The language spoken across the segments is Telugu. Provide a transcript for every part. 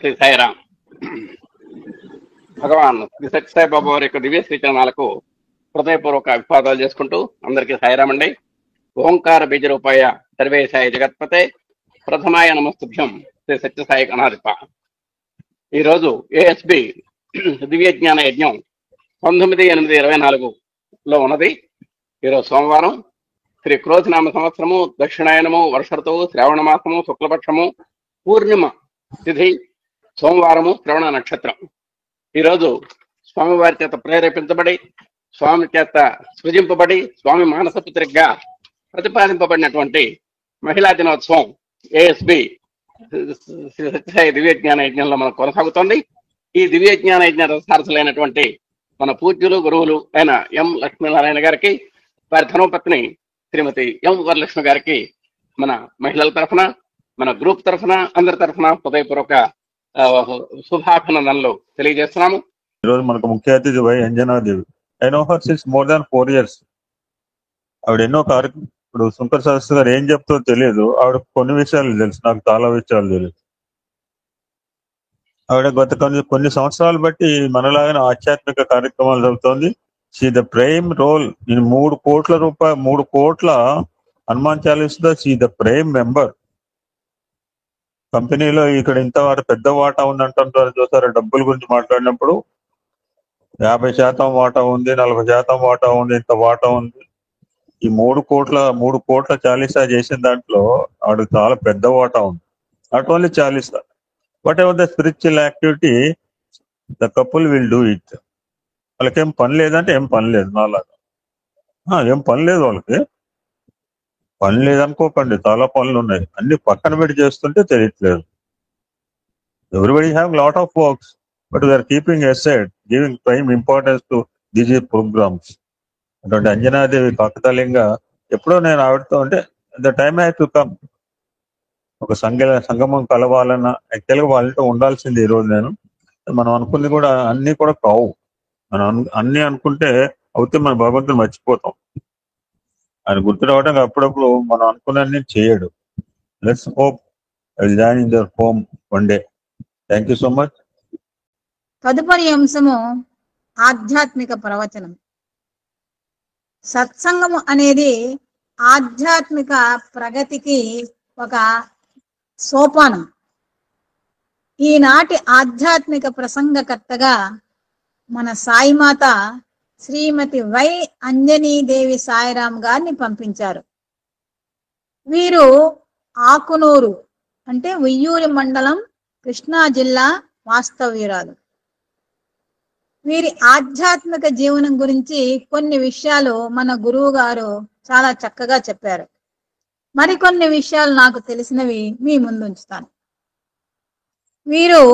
శ్రీ సాయిరామ్. భగవాన్ శ్రీ సత్యసాయి బాబా వారి యొక్క దివ్య శ్రీచరణాలకు హృదయపూర్వక అభివాదాలు చేసుకుంటూ అందరికీ సాయిరామ్ అండి. ఓంకార బీజరూపాయ సర్వేశాయ జగత్పతే ప్రథమాయ నమస్తుభ్యం శ్రీ సత్యసాయి గణాధిప. ఈరోజు ఏఎస్బి దివ్య జ్ఞాన యజ్ఞం 19/8/24లో ఉన్నది. ఈరోజు సోమవారం, శ్రీ క్రోధినామ సంవత్సరము, దక్షిణాయనము, వర్ష ఋతువు, శ్రావణ మాసము, శుక్లపక్షము, పూర్ణిమ తిథి, సోమవారము, శ్రవణ నక్షత్రం. ఈరోజు స్వామివారి చేత ప్రేరేపించబడి, స్వామి చేత సృజింపబడి, స్వామి మానసపుత్రికగా ప్రతిపాదింపబడినటువంటి మహిళా దినోత్సవం ఏఎస్బి శ్రీ సత్యసాయి దివ్య జ్ఞాన యజ్ఞంలో మనకు కొనసాగుతోంది. ఈ దివ్య జ్ఞాన యజ్ఞ రసారసులైనటువంటి మన పూజ్యులు గురువులు అయిన ఎం లక్ష్మీనారాయణ గారికి, వారి ధర్మపత్ని శ్రీమతి ఎం వరలక్ష్మి గారికి మన మహిళల తరఫున, మన గ్రూప్ తరఫున, అందరి తరఫున హృదయపూర్వక శుభాభినందనలు తెలియజేస్తున్నాము. ఈరోజు మనకు ముఖ్య అతిథి Y Anjanadevi. I know her since more than 4 years. ఆవిడ ఎన్నో కార్యక్రమం, ఇప్పుడు శంకర్ శాస్త్రి గారు ఏం చెప్తో తెలియదు, ఆవిడ కొన్ని విషయాలు తెలుసు, నాకు చాలా విషయాలు తెలియదు. ఆవిడ గత కొన్ని సంవత్సరాలు బట్టి మనలాగానే ఆధ్యాత్మిక కార్యక్రమాలు జరుగుతోంది. She the prime role in 3 కోట్ల Hanuman Chalisa. She the prime member. కంపెనీలో ఇక్కడ ఇంత పెద్ద వాటా ఉందంటారు చూసారా, డబ్బుల గురించి మాట్లాడినప్పుడు 50% వాటా ఉంది, 40% వాటా ఉంది, ఇంత వాటా ఉంది. ఈ 3 కోట్ల చాలీసా చేసిన దాంట్లో ఆవిడ చాలా పెద్ద వాటా ఉంది. Not only Chalisa, what ever the spiritual activity the couple will do it. వాళ్ళకేం పని లేదంటే ఏం పని లేదు, నాలాగా ఏం పని లేదు, వాళ్ళకి పని లేదనుకోకండి, చాలా పనులు ఉన్నాయి. అన్ని పక్కన పెట్టి చేస్తుంటే తెలియట్లేదు. Everybody have lot of works, but we're keeping aside, giving prime importance to these programs. అటువంటి అంజనాదేవి కాకతాళీయంగా ఎప్పుడో నేను ఆవిడతో అంటే the time have to come. ఒక సంగమం కలవాలన్న యాక్చువల్గా వాళ్ళతో ఉండాల్సింది. ఈరోజు మనం అనుకుంది కూడా అన్ని కూడా కావు. మనం అన్ని అనుకుంటే అవుతే మన భగవంతుని మర్చిపోతాం. ఆయన గుర్తు రావడానికి అప్పుడప్పుడు మనం అనుకున్నన్ని చేయడు. Let's hope I will join in your home one day. Thank you so much. తదుపరి అంశము ఆధ్యాత్మిక ప్రవచనం. సత్సంగము అనేది ఆధ్యాత్మిక ప్రగతికి ఒక సోపానం. ఈనాటి ఆధ్యాత్మిక ప్రసంగకర్తగా మన సాయిమాత శ్రీమతి వై అంజనీదేవి సాయిరామ్ గారిని పంపించారు. వీరు ఆకునూరు అంటే ఉయ్యూరి మండలం, కృష్ణా జిల్లా వాస్తవ్యురాలు. వీరి ఆధ్యాత్మిక జీవనం గురించి కొన్ని విషయాలు మన గురువు గారు చాలా చక్కగా చెప్పారు. మరికొన్ని విషయాలు నాకు తెలిసినవి మీ ముందు ఉంచుతాను. వీరు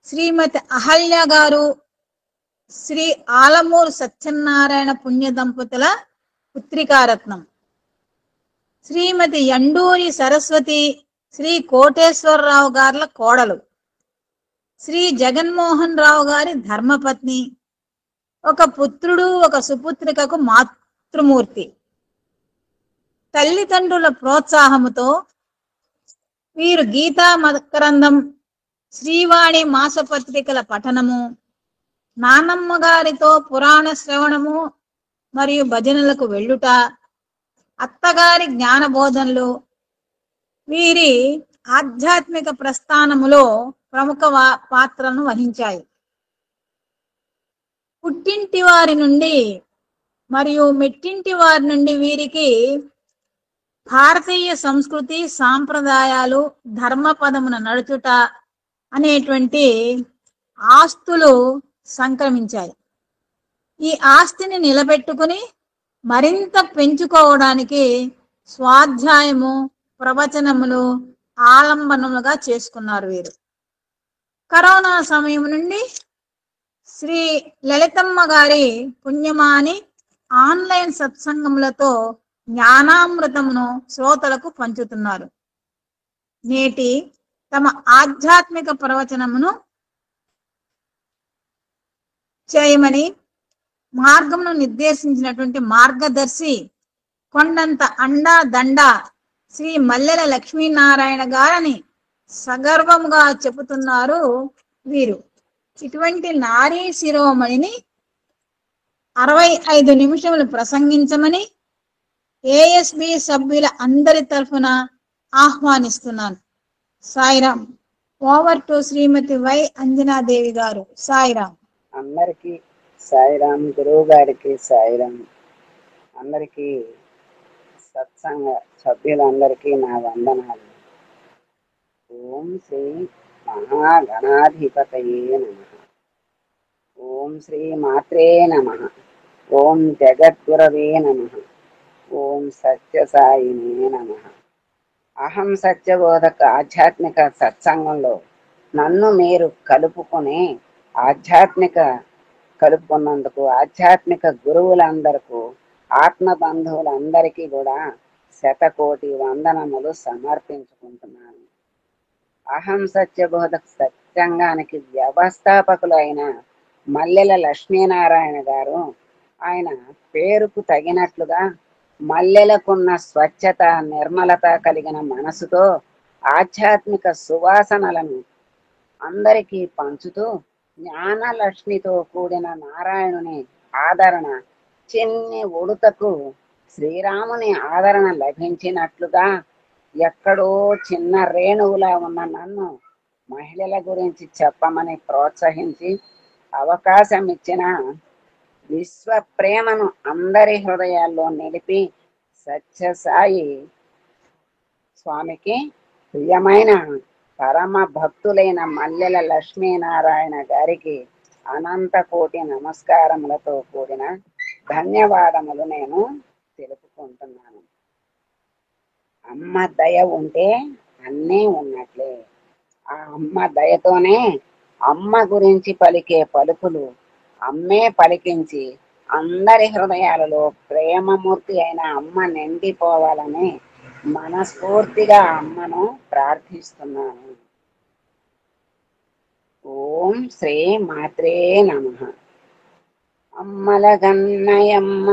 శ్రీమతి అహల్య గారు, శ్రీ ఆలమూరు సత్యనారాయణ పుణ్య దంపతుల పుత్రికారత్నం. శ్రీమతి ఎండూరి సరస్వతి, శ్రీ కోటేశ్వరరావు గార్ల కోడలు. శ్రీ జగన్మోహన్ రావు గారి ధర్మపత్ని. ఒక పుత్రుడు, ఒక సుపుత్రికకు మాతృమూర్తి. తల్లిదండ్రుల ప్రోత్సాహముతో వీరు గీతా మకరందం, శ్రీవాణి మాసపత్రికల పఠనము, నానమ్మ గారితో పురాణ శ్రవణము మరియు భజనలకు వెళ్ళుట, అత్తగారి జ్ఞానబోధనలు వీరి ఆధ్యాత్మిక ప్రస్థానములో ప్రముఖ పాత్రను వహించాయి. పుట్టింటి వారి నుండి మరియు మెట్టింటి వారి నుండి వీరికి భారతీయ సంస్కృతి, సాంప్రదాయాలు, ధర్మపదమున నడుచుట అనేటువంటి ఆస్తులు సంక్రమించాయి. ఈ ఆస్తిని నిలబెట్టుకుని మరింత పెంచుకోవడానికి స్వాధ్యాయము, ప్రవచనములు ఆలంబనములుగా చేసుకున్నారు వీరు. కరోనా సమయం నుండి శ్రీ లలితమ్మ గారి పుణ్యమాని ఆన్లైన్ సత్సంగములతో జ్ఞానామృతమును శ్రోతలకు పంచుతున్నారు. నేటి తమ ఆధ్యాత్మిక ప్రవచనమును చేయమని మార్గమును నిర్దేశించినటువంటి మార్గదర్శి కొండంత అండా దండ శ్రీ మల్లెల లక్ష్మీనారాయణ గారిని సగర్వంగా చెబుతున్నారు వీరు. ఇటువంటి నారీ శిరోమణిని 65 నిమిషములు ప్రసంగించమని ఏఎస్బి సభ్యుల అందరి తరఫున ఆహ్వానిస్తున్నాను. Sairam. Over to Shrimati Y Anjanadevi garu. Sairam. అందరికీ సాయిరాం. గురువు గారికి సాయిరాం. అందరికీ సత్సంగ సభ్యులందరికీ నా వందనాలు. ఓం శ్రీ మహాగణాధిపతయే నమః. ఓం శ్రీ మాత్రే నమః. ఓం జగద్గురవే నమః. ఓం సత్యసాయినే నమః. అహం సత్యబోధక ఆధ్యాత్మిక సత్సంగంలో నన్ను మీరు కలుపుకున్నందుకు ఆధ్యాత్మిక గురువులందరకు, ఆత్మ బంధువులందరికీ కూడా శతకోటి వందనములు సమర్పించుకుంటున్నాను. అహం సత్యబోధక సత్సంగానికి వ్యవస్థాపకులైన మల్లెల లక్ష్మీనారాయణ గారు, ఆయన పేరుకు తగినట్లుగా మల్లెలకున్న స్వచ్ఛత, నిర్మలత కలిగిన మనసుతో ఆధ్యాత్మిక సువాసనలను అందరికీ పంచుతూ జ్ఞానలక్ష్మితో కూడిన నారాయణుని ఆదరణ, చిన్ని ఉడుతకు శ్రీరాముని ఆదరణ లభించినట్లుగా ఎక్కడో చిన్న రేణువులా ఉన్న నన్ను మహిళల గురించి చెప్పమని ప్రోత్సహించి అవకాశం ఇచ్చిన విశ్వ ప్రేమను అందరి హృదయాల్లో నిలిపి సత్యసాయి స్వామికి ప్రియమైన పరమ భక్తులైన మల్లెల లక్ష్మీనారాయణ గారికి అనంత కోటి నమస్కారములతో కూడిన ధన్యవాదములు నేను తెలుపుకుంటున్నాను. అమ్మ దయ ఉంటే అన్నీ ఉన్నట్లే. ఆ అమ్మ దయతోనే అమ్మ గురించి పలికే పలుకులు అమ్మే పలికించి అందరి హృదయాలలో ప్రేమమూర్తి అయిన అమ్మ నిండిపోవాలని మనస్ఫూర్తిగా అమ్మను ప్రార్థిస్తున్నాను. ఓం శ్రీ మాత్రే నమః. అమ్మల గన్నయమ్మ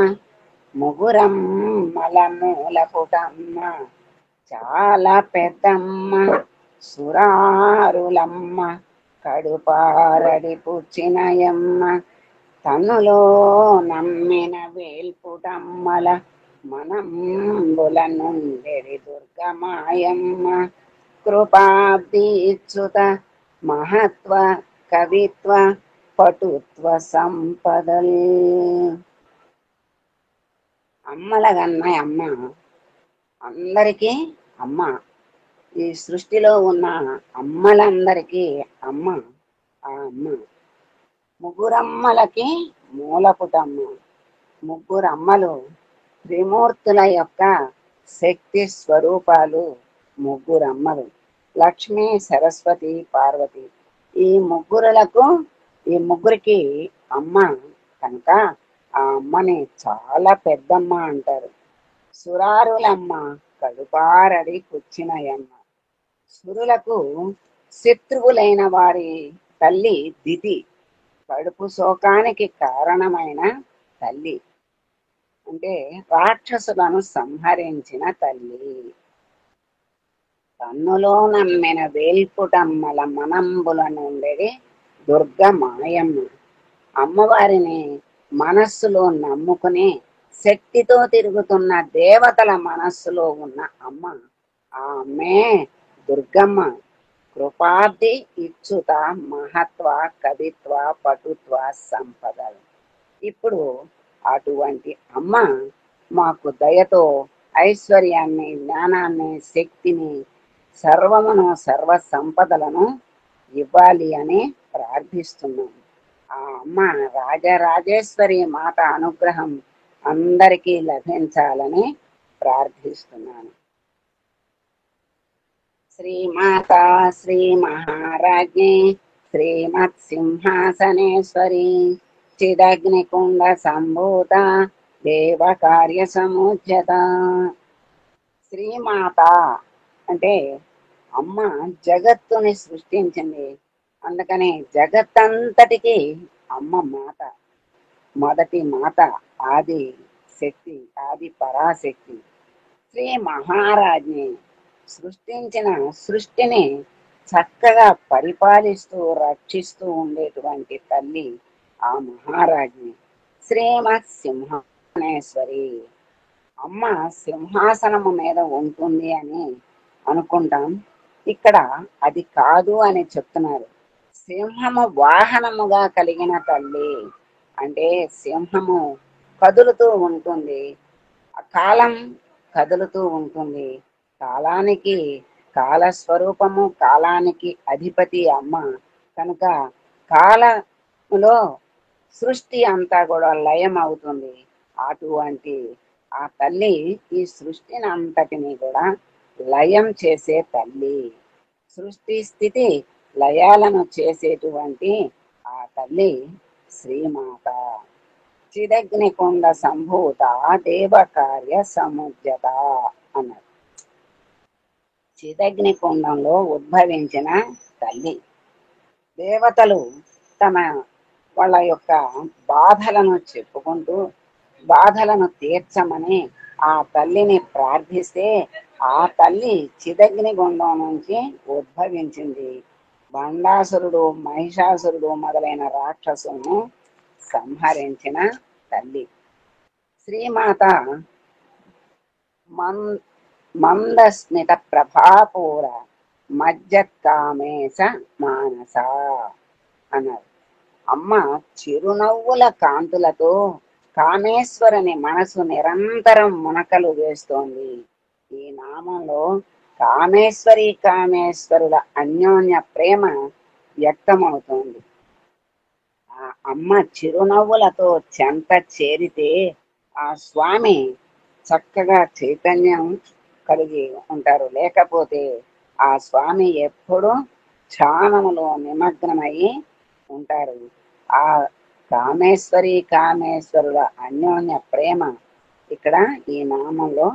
ముగురమ్మల మూలపుటమ్మ, చాలా పెద్దమ్మ సురారులమ్మ, కడుపారడి పుచ్చినయమ్మ, తనులో నమ్మిన వేల్పుటమ్మల మనంబుల నుండెడి దుర్గమాయమ్మ, కృపాబ్దీచ్యుత మహత్వ కవిత్వ పటుత్వ సంపదల్. అమ్మల గన్నయ్య అమ్మ అందరికీ అమ్మ. ఈ సృష్టిలో ఉన్న అమ్మలందరికీ అమ్మ. ఆ అమ్మ ముగ్గురమ్మలకి మూలపుటమ్మ. ముగ్గురమ్మలు త్రిమూర్తుల యొక్క శక్తి స్వరూపాలు. ముగ్గురమ్మలు లక్ష్మి, సరస్వతి, పార్వతి. ఈ ముగ్గురికి అమ్మ కనుక ఆ అమ్మని చాలా పెద్దమ్మ అంటారు. సురారులమ్మ, కడుపారడి కూర్చినయమ్మ. సురులకు శత్రువులైన వారి తల్లి దితి, కడుపు శోకానికి కారణమైన తల్లి, అంటే రాక్షసులను సంహరించిన తల్లి. తన్నులో నమ్మిన వేల్పుటమ్మల మనంబుల నుండి దుర్గమాయమ్మ. అమ్మవారిని మనస్సులో నమ్ముకుని శక్తితో తిరుగుతున్న దేవతల మనస్సులో ఉన్న అమ్మ. ఆ అమ్మే దుర్గమ్మ. కృపాబ్ది ఇచ్చుత మహత్వ కవిత్వ పటుత్వ సంపదలు. ఇప్పుడు అటువంటి అమ్మ మాకు దయతో ఐశ్వర్యాన్ని, జ్ఞానాన్ని, శక్తిని, సర్వమును, సర్వ సంపదలను ఇవ్వాలి అని ప్రార్థిస్తున్నాం. ఆ అమ్మ రాజరాజేశ్వరి మాత అనుగ్రహం అందరికీ లభించాలని ప్రార్థిస్తున్నాను. శ్రీమాత శ్రీ మహారాజ్ఞి శ్రీమత్ సింహాసనేశ్వరి చిదగ్నికుండ సంభూత దేవ కార్య సముజ్యత. శ్రీమాత అంటే అమ్మ జగత్తుని సృష్టించింది. అందుకని జగత్తంతటికి అమ్మ మాత, మొదటి మాత, ఆది శక్తి, ఆది పరాశక్తి. శ్రీ మహారాజ్ని సృష్టించిన సృష్టిని చక్కగా పరిపాలిస్తూ రక్షిస్తూ ఉండేటువంటి తల్లి ఆ మహారాజ్ని శ్రీమత్ సింహాసనేశ్వరి. అమ్మ సింహాసనము మీద ఉంటుంది అని అనుకుంటాం, ఇక్కడ అది కాదు అని చెప్తున్నారు. సింహము వాహనముగా కలిగిన తల్లి అంటే సింహము కదులుతూ ఉంటుంది, కాలం కదులుతూ ఉంటుంది. కాలానికి కాలస్వరూపము, కాలానికి అధిపతి అమ్మ కనుక కాలములో సృష్టి అంతా కూడా లయం అవుతుంది. అటువంటి ఆ తల్లి ఈ సృష్టిని అంతటిని కూడా లయం చేసే తల్లి. సృష్టి స్థితి లయాలను చేసేటువంటి ఆ తల్లి శ్రీమాత. చిదగ్నికుండ సంభూత దేవకార్య సముద్యత అన్నారు. చిదగ్నికుండంలో ఉద్భవించిన తల్లి. దేవతలు తమ వాళ్ళ యొక్క బాధలను చెప్పుకుంటూ బాధలను తీర్చమని ఆ తల్లిని ప్రార్థిస్తే ఆ తల్లి చిదగ్ని గుండం నుంచి ఉద్భవించింది. బండాసురుడు, మహిషాసురుడు మొదలైన రాక్షసులను సంహరించిన తల్లి శ్రీమాత. మందస్మిత ప్రభాపూర మజ్జత్కామేశ మానస అన్నారు. అమ్మ చిరునవ్వుల కాంతులతో కామేశ్వరుని మనసు నిరంతరం మునకలు వేస్తోంది. ఈ నామంలో కామేశ్వరి కామేశ్వరుల అన్యోన్య ప్రేమ వ్యక్తమవుతోంది. ఆ అమ్మ చిరునవ్వులతో చెంత చేరితే ఆ స్వామి చక్కగా చైతన్యం కలిగి ఉంటారు. లేకపోతే ఆ స్వామి ఎప్పుడూ ధ్యానములో నిమగ్నమయ్యి ఉంటారు. ఆ కామేశ్వరి కామేశ్వరుల అన్యోన్య ప్రేమ ఇక్కడ ఈ నామంలో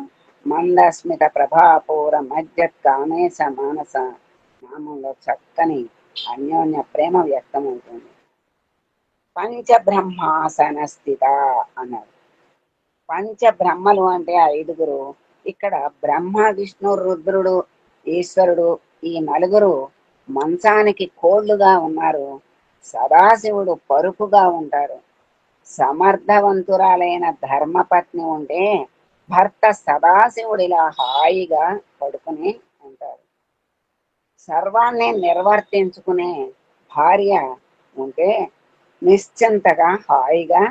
మందస్మిత ప్రభాపూర మధ్యత్ కామేశ మానస నామంలో చక్కని అన్యోన్య ప్రేమ వ్యక్తమవుతుంది. పంచబ్రహ్మాసన స్థిత అన్నారు. పంచబ్రహ్మలు అంటే 5. ఇక్కడ బ్రహ్మ, విష్ణు, రుద్రుడు, ఈశ్వరుడు ఈ 4 మంచానికి కోళ్లుగా ఉన్నారు. సదాశివుడు పరుపుగా ఉంటారు. సమర్థవంతురాలైన ధర్మపత్ని ఉంటే భర్త సదాశివుడిలా హాయిగా పడుకుని ఉంటారు. సర్వాన్ని నిర్వర్తించుకునే భార్య ఉంటే నిశ్చింతగా హాయిగా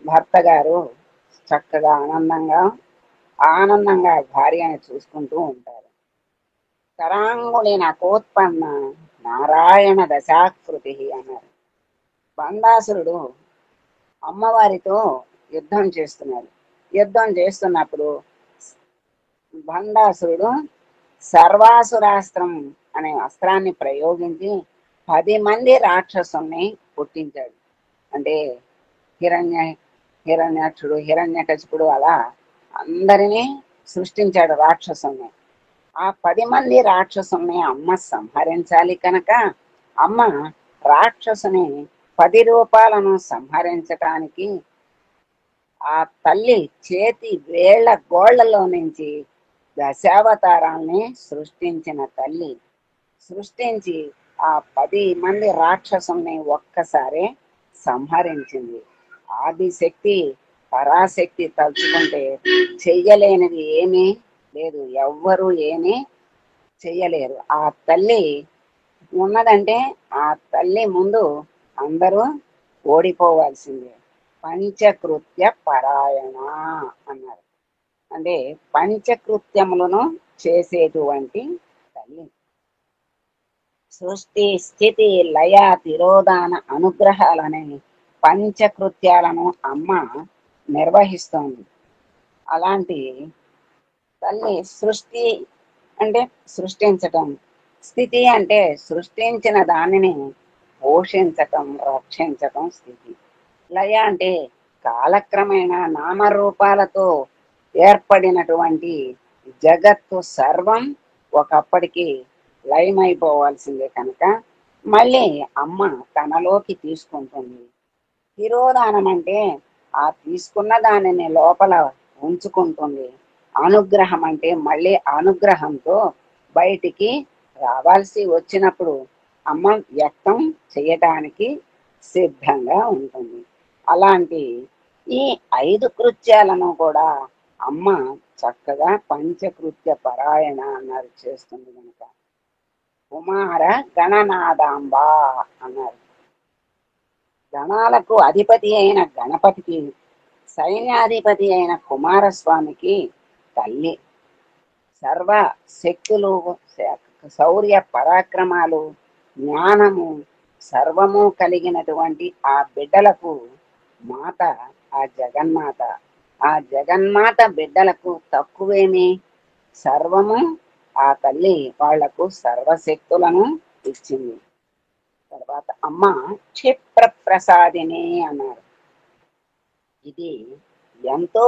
భర్త గారు చక్కగా ఆనందంగా భార్యని చూసుకుంటూ ఉంటారు. కరాంగుళి నకోత్పన్న నారాయణ దశాకృతి అన్నారు. బండాసురుడు అమ్మవారితో యుద్ధం చేస్తున్నారు. యుద్ధం చేస్తున్నప్పుడు బండాసురుడు సర్వాసురాస్త్రం అనే అస్త్రాన్ని ప్రయోగించి 10 మంది రాక్షసుల్ని పుట్టించాడు. అంటే హిరణ్యాక్షుడు, హిరణ్యకశిపుడు అలా అందరినీ సృష్టించాడు రాక్షసుల్ని. ఆ 10 మంది రాక్షసుల్ని అమ్మ సంహరించాలి కనుక అమ్మ రాక్షసుని 10 రూపాలను సంహరించటానికి ఆ తల్లి చేతి వేళ్ల గోళ్లలో నుంచి దశావతారాల్ని సృష్టించిన తల్లి. సృష్టించి ఆ 10 మంది రాక్షసుల్ని ఒక్కసారే సంహరించింది. ఆదిశక్తి పరాశక్తి తలుచుకుంటే చెయ్యలేనిది ఏమీ లేదు, ఎవ్వరూ ఏమీ చెయ్యలేరు. ఆ తల్లి ఉన్నదంటే ఆ తల్లి ముందు అందరూ ఓడిపోవాల్సిందే. పంచకృత్య పరాయణ అన్నారు. అంటే పంచకృత్యములను చేసేటువంటి తల్లి. సృష్టి, స్థితి, లయ, తిరోధాన, అనుగ్రహాలనే పంచకృత్యాలను అమ్మ నిర్వహిస్తోంది. అలాంటి తల్లి సృష్టి అంటే సృష్టించటం, స్థితి అంటే సృష్టించిన దానిని పోషించటం, రక్షించటం స్థితి. లయ అంటే కాలక్రమేణా నామరూపాలతో ఏర్పడినటువంటి జగత్తు సర్వం ఒకప్పటికి లయమైపోవాల్సిందే కనుక మళ్ళీ అమ్మ తనలోకి తీసుకుంటుంది. తిరోధానం అంటే ఆ తీసుకున్న దానిని లోపల ఉంచుకుంటుంది. అనుగ్రహం అంటే మళ్ళీ అనుగ్రహంతో బయటికి రావాల్సి వచ్చినప్పుడు అమ్మ వ్యక్తం చేయటానికి సిద్ధంగా ఉంటుంది. అలాంటి ఈ 5 కృత్యాలను కూడా అమ్మ చక్కగా పంచకృత్య పరాయణ అన్నారు చేస్తుంది కనుక కుమార గణనాదాంబ అన్నారు. గణాలకు అధిపతి అయిన గణపతికి, సైన్యాధిపతి అయిన కుమారస్వామికి తల్లి. సర్వ శక్తులు, శౌర్య పరాక్రమాలు, జ్ఞానము సర్వము కలిగినటువంటి ఆ బిడ్డలకు మాత ఆ జగన్మాత. ఆ జగన్మాత బిడ్డలకు తక్కువేమి, సర్వము ఆ తల్లి వాళ్లకు సర్వశక్తులను ఇచ్చింది. తర్వాత అమ్మ క్షిప్ర ప్రసాదిని అన్నారు. ఇది ఎంతో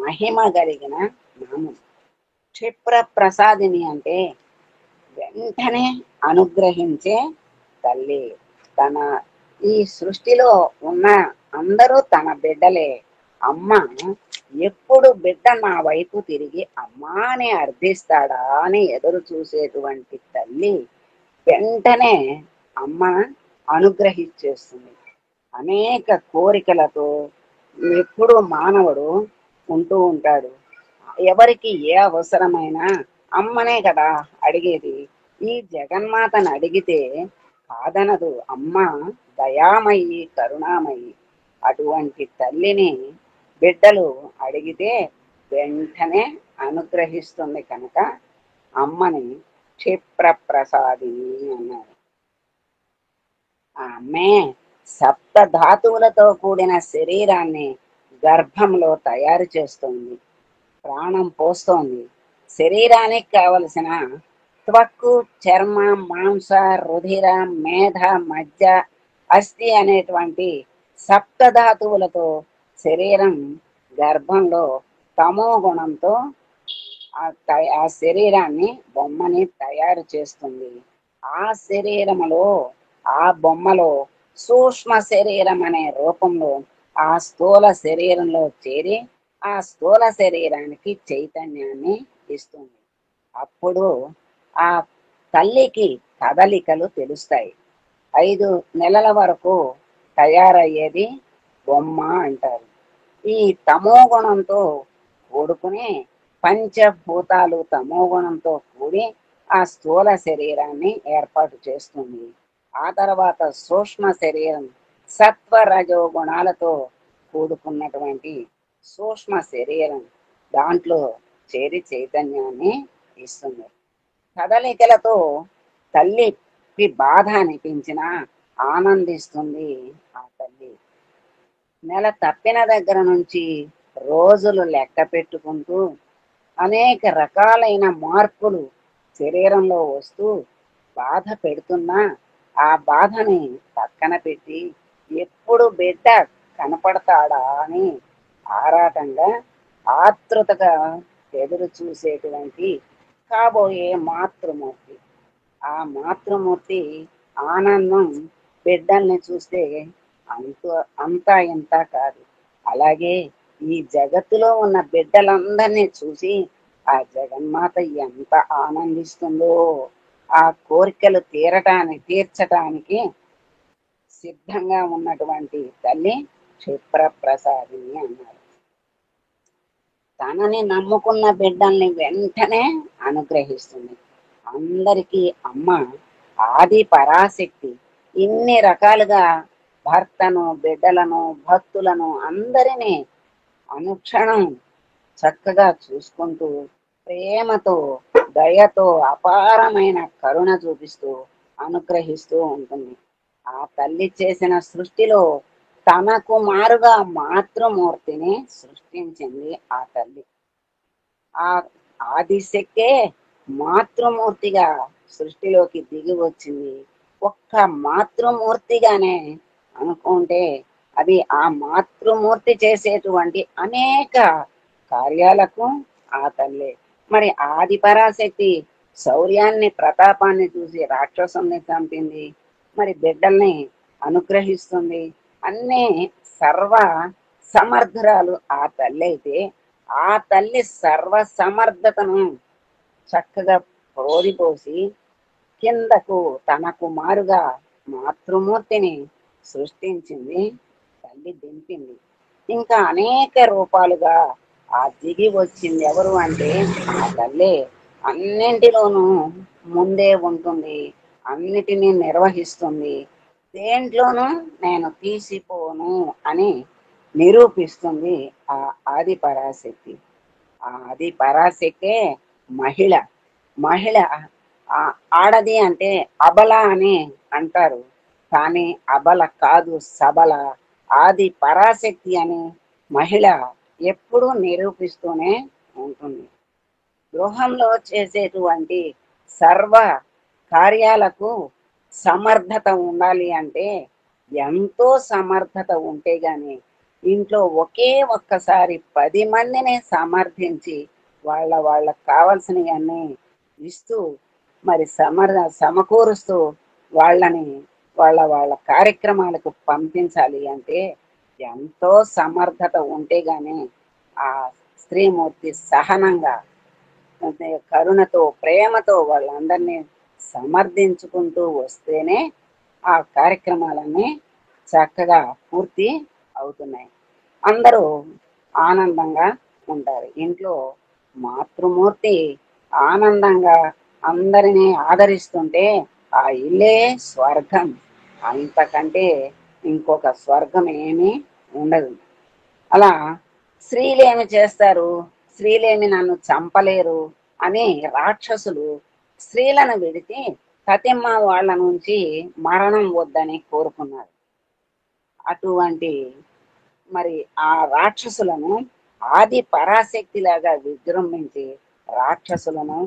మహిమ కలిగిన నామం. క్షిప్ర ప్రసాదిని అంటే వెంటనే అనుగ్రహించే తల్లి. తన ఈ సృష్టిలో ఉన్న అందరూ తన బిడ్డలే. అమ్మ ఎప్పుడు బిడ్డ నా వైపు తిరిగి అమ్మా అని అర్థిస్తాడా అని ఎదురు చూసేటువంటి తల్లి వెంటనే అమ్మ అనుగ్రహించేస్తుంది. అనేక కోరికలతో ఎప్పుడు మానవుడు ఉంటూ ఉంటాడు. ఎవరికి ఏ అవసరమైనా అమ్మనే కదా అడిగేది. ఈ జగన్మాతను అడిగితే కాదనదు. అమ్మ దయామయి, కరుణామయి. అటువంటి తల్లిని బిడ్డలు అడిగితే వెంటనే అనుగ్రహిస్తుంది కనుక అమ్మని క్షిప్ర ప్రసాదిని అన్నారు. ఆ అమ్మే సప్త ధాతువులతో కూడిన శరీరాన్ని గర్భంలో తయారు చేస్తుంది, ప్రాణం పోస్తోంది. శరీరానికి కావలసిన త్వక్కు, చర్మ, మాంస, రుధిర, మేధ, మజ్జ, అస్థి అనేటువంటి సప్తధాతువులతో శరీరం గర్భంలో తమో గుణంతో ఆ శరీరాన్ని, బొమ్మని తయారు చేస్తుంది. ఆ శరీరములో, ఆ బొమ్మలో సూక్ష్మ శరీరం అనే రూపంలో ఆ స్థూల శరీరంలో చేరి ఆ స్థూల శరీరానికి చైతన్యాన్ని ఇస్తుంది. అప్పుడు ఆ తల్లికి కదలికలు తెలుస్తాయి. 5 నెలల వరకు తయారయ్యేది బొమ్మ అంటారు. ఈ తమోగుణంతో కూడుకుని పంచభూతాలు తమోగుణంతో కూడి ఆ స్థూల శరీరాన్ని ఏర్పాటు చేస్తుంది. ఆ తర్వాత సూక్ష్మ శరీరం సత్వ రజో గుణాలతో కూడుకున్నటువంటి సూక్ష్మ శరీరం దాంట్లో చేరి చైతన్యాన్ని ఇస్తుంది. కదలికలతో తల్లికి బాధ అనిపించినా ఆనందిస్తుంది ఆ తల్లి. నెల తప్పిన దగ్గర నుంచి రోజులు లెక్క పెట్టుకుంటూ అనేక రకాలైన మార్పులు శరీరంలో వస్తూ బాధ పెడుతున్నా ఆ బాధని పక్కన పెట్టి ఎప్పుడు బిడ్డ కనపడతాడా అని ఆరాటంగా ఆతృతగా ఎదురు చూసేటువంటి కాబోయే మాతృమూర్తి. ఆ మాతృమూర్తి ఆనందం బిడ్డల్ని చూస్తే అంతా ఇంత కాదు. అలాగే ఈ జగత్తులో ఉన్న బిడ్డలందరినీ చూసి ఆ జగన్మాత ఎంత ఆనందిస్తుందో. ఆ కోరికలు తీర్చటానికి సిద్ధంగా ఉన్నటువంటి తల్లి క్షిప్ర ప్రసాదిని అన్నారు. తనని నమ్ముకున్న బిడ్డల్ని వెంటనే అనుగ్రహిస్తుంది. అందరికీ అమ్మ ఆది పరాశక్తి. ఇన్ని రకాలుగా భర్తను, బిడ్డలను, భక్తులను అందరినీ అనుక్షణం చక్కగా చూసుకుంటూ ప్రేమతో, దయతో, అపారమైన కరుణ చూపిస్తూ అనుగ్రహిస్తూ ఉంటుంది. ఆ తల్లి చేసిన సృష్టిలో తనకు మారుగా మాతృమూర్తిని సృష్టించింది ఆ తల్లి. ఆ ఆదిశక్తే మాతృమూర్తిగా సృష్టిలోకి దిగి వచ్చింది. ఒక్క మాతృమూర్తిగానే అనుకుంటే అది ఆ మాతృమూర్తి చేసేటువంటి అనేక కార్యాలకు ఆ తల్లి. మరి ఆది పరాశక్తి శౌర్యాన్ని, ప్రతాపాన్ని చూసి రాక్షసుల్ని చంపింది. మరి బిడ్డల్ని అనుగ్రహిస్తుంది. అన్నీ సర్వ సమర్థురాలు ఆ తల్లి అయితే ఆ తల్లి సర్వ సమర్థతను చక్కగా ప్రోదిపోసి కిందకు తనకు మారుగా మాతృమూర్తిని సృష్టించింది తల్లి, దింపింది. ఇంకా అనేక రూపాలుగా ఆ దిగి వచ్చింది ఎవరు అంటే ఆ తల్లే. అన్నింటిలోనూ ముందే ఉంటుంది, అన్నిటినీ నిర్వహిస్తుంది, దేంట్లోనూ నేను తీసిపోను అని నిరూపిస్తుంది ఆ ఆది పరాశక్తి. ఆ ఆది పరాశక్తే మహిళ. మహిళ ఆడది అంటే అబల అని అంటారు, కానీ అబల కాదు, సబల. ఆది పరాశక్తి అని మహిళ ఎప్పుడూ నిరూపిస్తూనే ఉంటుంది. గృహంలో చేసేటువంటి సర్వ కార్యాలకు సమర్థత ఉండాలి అంటే ఎంతో సమర్థత ఉంటే గాని ఇంట్లో ఒక్కసారి 10 మందిని సమర్థించి వాళ్ళకు కావాల్సినవన్నీ ఇస్తూ మరి సమకూరుస్తూ వాళ్ళని వాళ్ళ కార్యక్రమాలకు పంపించాలి అంటే ఎంతో సమర్థత ఉంటే గాని ఆ స్త్రీమూర్తి సహనంగా కరుణతో ప్రేమతో వాళ్ళందరినీ సమర్థించుకుంటూ వస్తేనే ఆ కార్యక్రమాలన్నీ చక్కగా పూర్తి అవుతున్నాయి. అందరూ ఆనందంగా ఉంటారు. ఇంట్లో మాతృమూర్తి ఆనందంగా అందరినీ ఆదరిస్తుంటే ఆ ఇల్లే స్వర్గం. అంతకంటే ఇంకొక స్వర్గం ఏమీ ఉండదు. అలా స్త్రీలేమి చేస్తారు, స్త్రీలేమి నన్ను చంపలేరు అని రాక్షసులు స్త్రీలను విడిచి సతీమ్మ వాళ్ళ నుంచి మరణం వద్దని కోరుకున్నారు. అటువంటి మరి ఆ రాక్షసులను ఆది పరాశక్తి లాగా విజృంభించి రాక్షసులను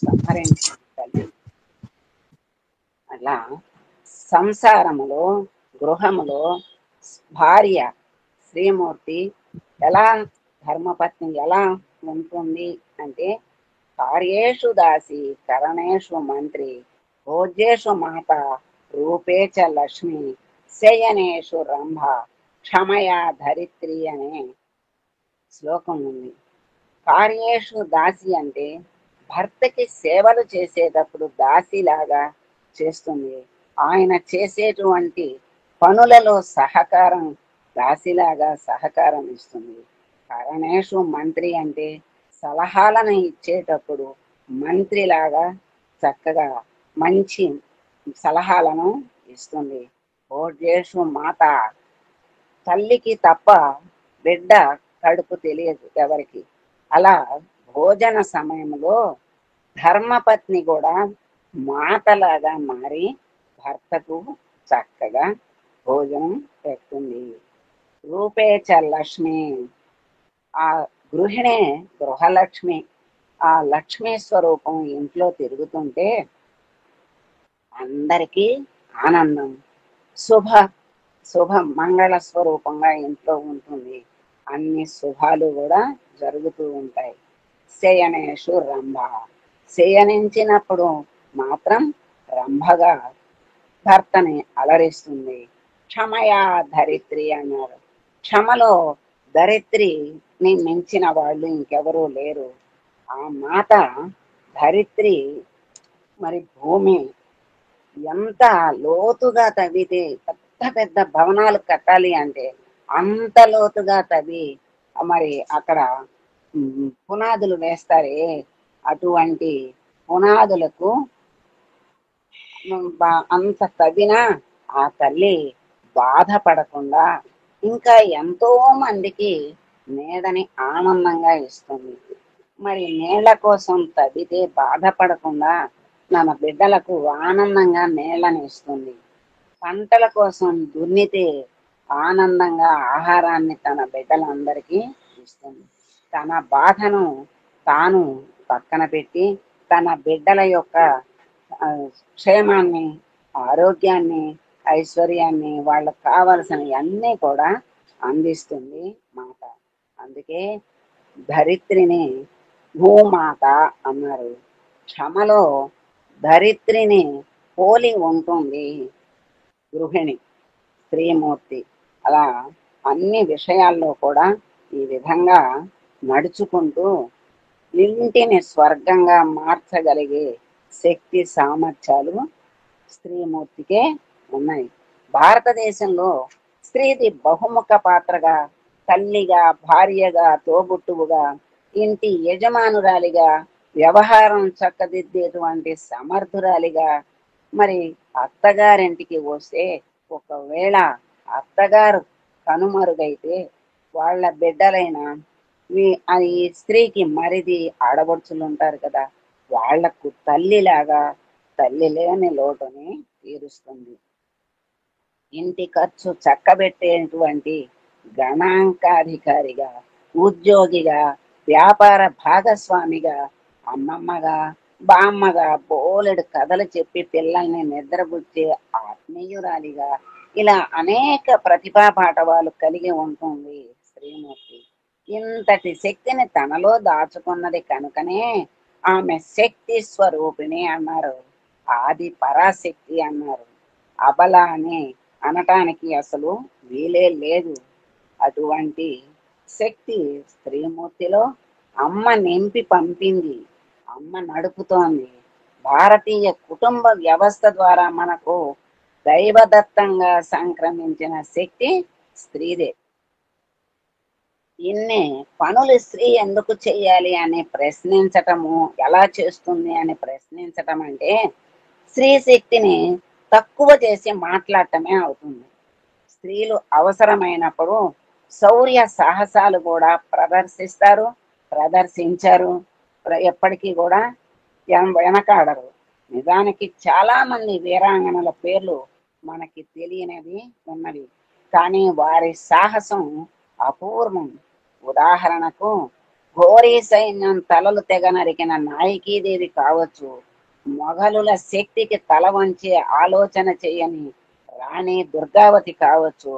సంహరించింది తల్లి. అలా సంసారములో గృహములో భార్య శ్రీమూర్తి ఎలా ధర్మపత్ని ఎలా ఉంటుంది అంటే కార్యేషు దాసి కరణేషు మంత్రి భోజ్యేషు మాత రూపేచ లక్ష్మి శయనేషు రంభ క్షమయా ధరిత్రి అనే శ్లోకం ఉంది. కార్యేషు దాసి అంటే భర్తకి సేవలు చేసేటప్పుడు దాసిలాగా చేస్తుంది. ఆయన చేసేటువంటి పనులలో సహకారం దాసిలాగా సహకారం ఇస్తుంది. కరణేషు మంత్రి అంటే సలహాలను ఇచ్చేటప్పుడు మంత్రిలాగా చక్కగా మంచి సలహాలను ఇస్తుంది. భోజ్యేషు మాత తల్లికి తప్ప బిడ్డ కడుపు తెలియదు ఎవరికి. అలా భోజన సమయంలో ధర్మపత్ని కూడా మాతలాగా మారి భర్తకు చక్కగా భోజనం పెడుతుంది. రూపేచ లక్ష్మి ఆ గృహిణే గృహలక్ష్మి. ఆ లక్ష్మీ స్వరూపం ఇంట్లో తిరుగుతుంటే అందరికీ ఆనందం. శుభ మంగళ స్వరూపంగా ఇంట్లో ఉంటుంది. అన్ని శుభాలు కూడా జరుగుతూ ఉంటాయి. శయనేషు రంభ శయనించినప్పుడు మాత్రం రంభగా భర్తని అలరిస్తుంది. క్షమయా ధరిత్రి అన్నారు. క్షమలో ధరిత్రిని మించిన వాళ్ళు ఇంకెవరూ లేరు. ఆ మాత ధరిత్రి మరి భూమి ఎంత లోతుగా తవ్వితే పెద్ద భవనాలు కట్టాలి అంటే అంత లోతుగా తవ్వి మరి అక్కడ పునాదులు వేస్తారే, అటువంటి పునాదులకు అంత తవ్వినా ఆ తల్లి బాధపడకుండా ఇంకా ఎంతో మందికి నీడని ఆనందంగా ఇస్తుంది. మరి నీళ్ల కోసం తవ్వితే బాధపడకుండా మన బిడ్డలకు ఆనందంగా నీళ్ళని ఇస్తుంది. పంటల కోసం దున్నితే ఆనందంగా ఆహారాన్ని తన బిడ్డలందరికీ ఇస్తుంది. తన బాధను తాను పక్కన పెట్టి తన బిడ్డల యొక్క క్షేమాన్ని, ఆరోగ్యాన్ని, ఐశ్వర్యాన్ని, వాళ్ళకు కావలసిన అన్నీ కూడా అందిస్తుంది మాత. అందుకే ధరిత్రిని భూమాత అన్నారు. క్షమలో ధరిత్రిని పోలి ఉంటుంది గృహిణి స్త్రీమూర్తి. అలా అన్ని విషయాల్లో కూడా ఈ విధంగా నడుచుకుంటూ ఇంటిని స్వర్గంగా మార్చగలిగే శక్తి సామర్థ్యాలు స్త్రీమూర్తికే ఉన్నాయి. భారతదేశంలో స్త్రీది బహుముఖ పాత్రగా, తల్లిగా, భార్యగా, తోబుట్టువుగా, ఇంటి యజమానురాలిగా, వ్యవహారం చక్కదిద్దేటువంటి సమర్థురాలిగా, మరి అత్తగారింటికి వస్తే ఒకవేళ అత్తగారు కనుమరుగైతే వాళ్ళ బిడ్డలైన ఈ స్త్రీకి మరిది ఆడబడుచులు ఉంటారు కదా, వాళ్లకు తల్లిలాగా తల్లి లేని లోటుని తీరుస్తుంది. ఇంటి ఖర్చు చక్కబెట్టేటువంటి గణాంకాధికారిగా, ఉద్యోగిగా, వ్యాపార భాగస్వామిగా, అమ్మమ్మగా, బామ్మగా, బోలెడు కథలు చెప్పి పిల్లల్ని నిద్రపుచ్చే ఆత్మీయురాలిగా, ఇలా అనేక ప్రతిభా పాఠవాలు కలిగి ఉంటుంది శ్రీమూర్తి. ఇంతటి శక్తిని తనలో దాచుకున్నది కనుకనే ఆమె శక్తి స్వరూపిణి అన్నారు, ఆది పరాశక్తి అన్నారు. అబల అని అనటానికి అసలు వీలే లేదు. అటువంటి శక్తి స్త్రీమూర్తిలో అమ్మ నింపి పంపింది, అమ్మ నడుపుతోంది. భారతీయ కుటుంబ వ్యవస్థ ద్వారా మనకు దైవదత్తంగా సంక్రమించిన శక్తి స్త్రీదే. ఇన్ని పనులు స్త్రీ ఎందుకు చేయాలి అని ప్రశ్నించటము, ఎలా చేస్తుంది అని ప్రశ్నించటం అంటే స్త్రీ శక్తిని తక్కువ చేసి మాట్లాడటమే అవుతుంది. స్త్రీలు అవసరమైనప్పుడు శౌర్య సాహసాలు కూడా ప్రదర్శిస్తారు, ప్రదర్శించారు, ఎప్పటికీ కూడా వెనకాడరు. నిజానికి చాలా మంది వీరాంగనల పేర్లు మనకి తెలియనివి ఉన్నవి, కానీ వారి సాహసం అపూర్వం. ఉదాహరణకు ఘోరీ సైన్యం తలలు తెగ నరికిన నాయకీదేవి కావచ్చు, మొఘలుల శక్తికి తల వంచే ఆలోచన చేయని రాణి దుర్గావతి కావచ్చు,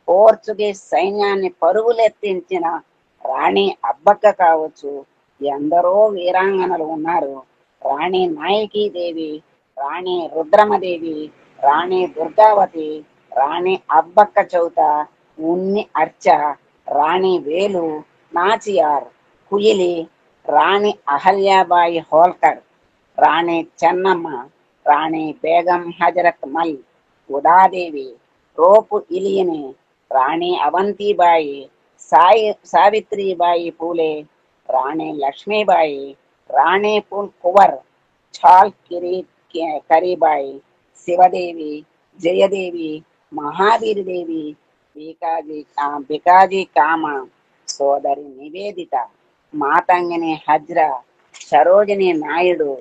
పోర్చుగీస్ సైన్యాన్ని పరుగులెత్తించిన రాణి అబ్బక్క కావచ్చు, ఎందరో వీరాంగనలు ఉన్నారు. రాణి నాయకీదేవి, రాణి రుద్రమదేవి, రాణి దుర్గావతి, రాణి అబ్బక్క చౌత, ఉన్ని అర్చ, రాణి వేలు, నాచియార్, కుయిలి, రాణి అహల్యాబాయి హోల్కర్, రాణి చెన్నమ్మ, రాణి బేగం హజరత్ మల్, ఉదాదేవి, రోపు ఇలియని, రాణి అవంతిబాయి, సావిత్రిబాయి పూలే, రాణి లక్ష్మీబాయి, రాణి పుల్ కువర్, ఛాల్ కరీబాయి, శివదేవి, జయదేవి, మహావీరదేవి, బికాజీ కామ, సోదరి నివేదిత, మాతంగిని హజ్రా, సరోజిని నాయుడు,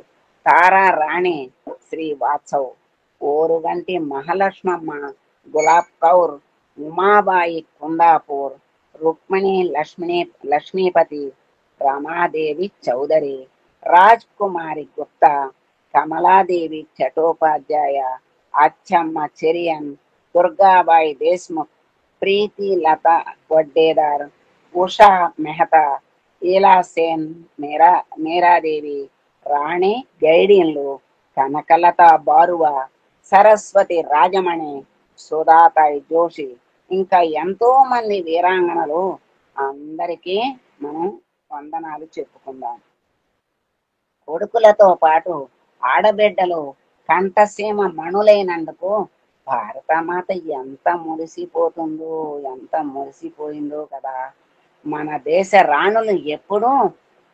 తారా రాణి, శ్రీ వాత్సవ్, ఓరుగంటి మహాలక్ష్మమ్మ, గులాబ్ కౌర్, ఉమాబాయి కుందాపూర్, రుక్మిణి లక్ష్మీపతి, రమాదేవి చౌదరి, రాజ్ కుమారి గుప్తా, కమలాదేవి చటోపాధ్యాయ, అచ్చమ్మ చెరియన్, దుర్గాబాయి దేశ్ముఖ్, ప్రీతి లత వడ్డేదార్, ఉషా మెహతా, ఈలా సేన్, మీరాదేవి, రాణి గైడిన్లు, కనకలత బారువా, సరస్వతి రాజమణి, సుధాతాయి జోషి, ఇంకా ఎంతో మంది వీరాంగనలు. అందరికీ మనం వందనాలు చెప్పుకుందాం. కొడుకులతో పాటు ఆడబిడ్డలు కంఠసీమ మణులైనందుకు భారతమాత ఎంత మురిసిపోతుందో, ఎంత మురిసిపోయిందో కదా. మన దేశ రాణులు ఎప్పుడూ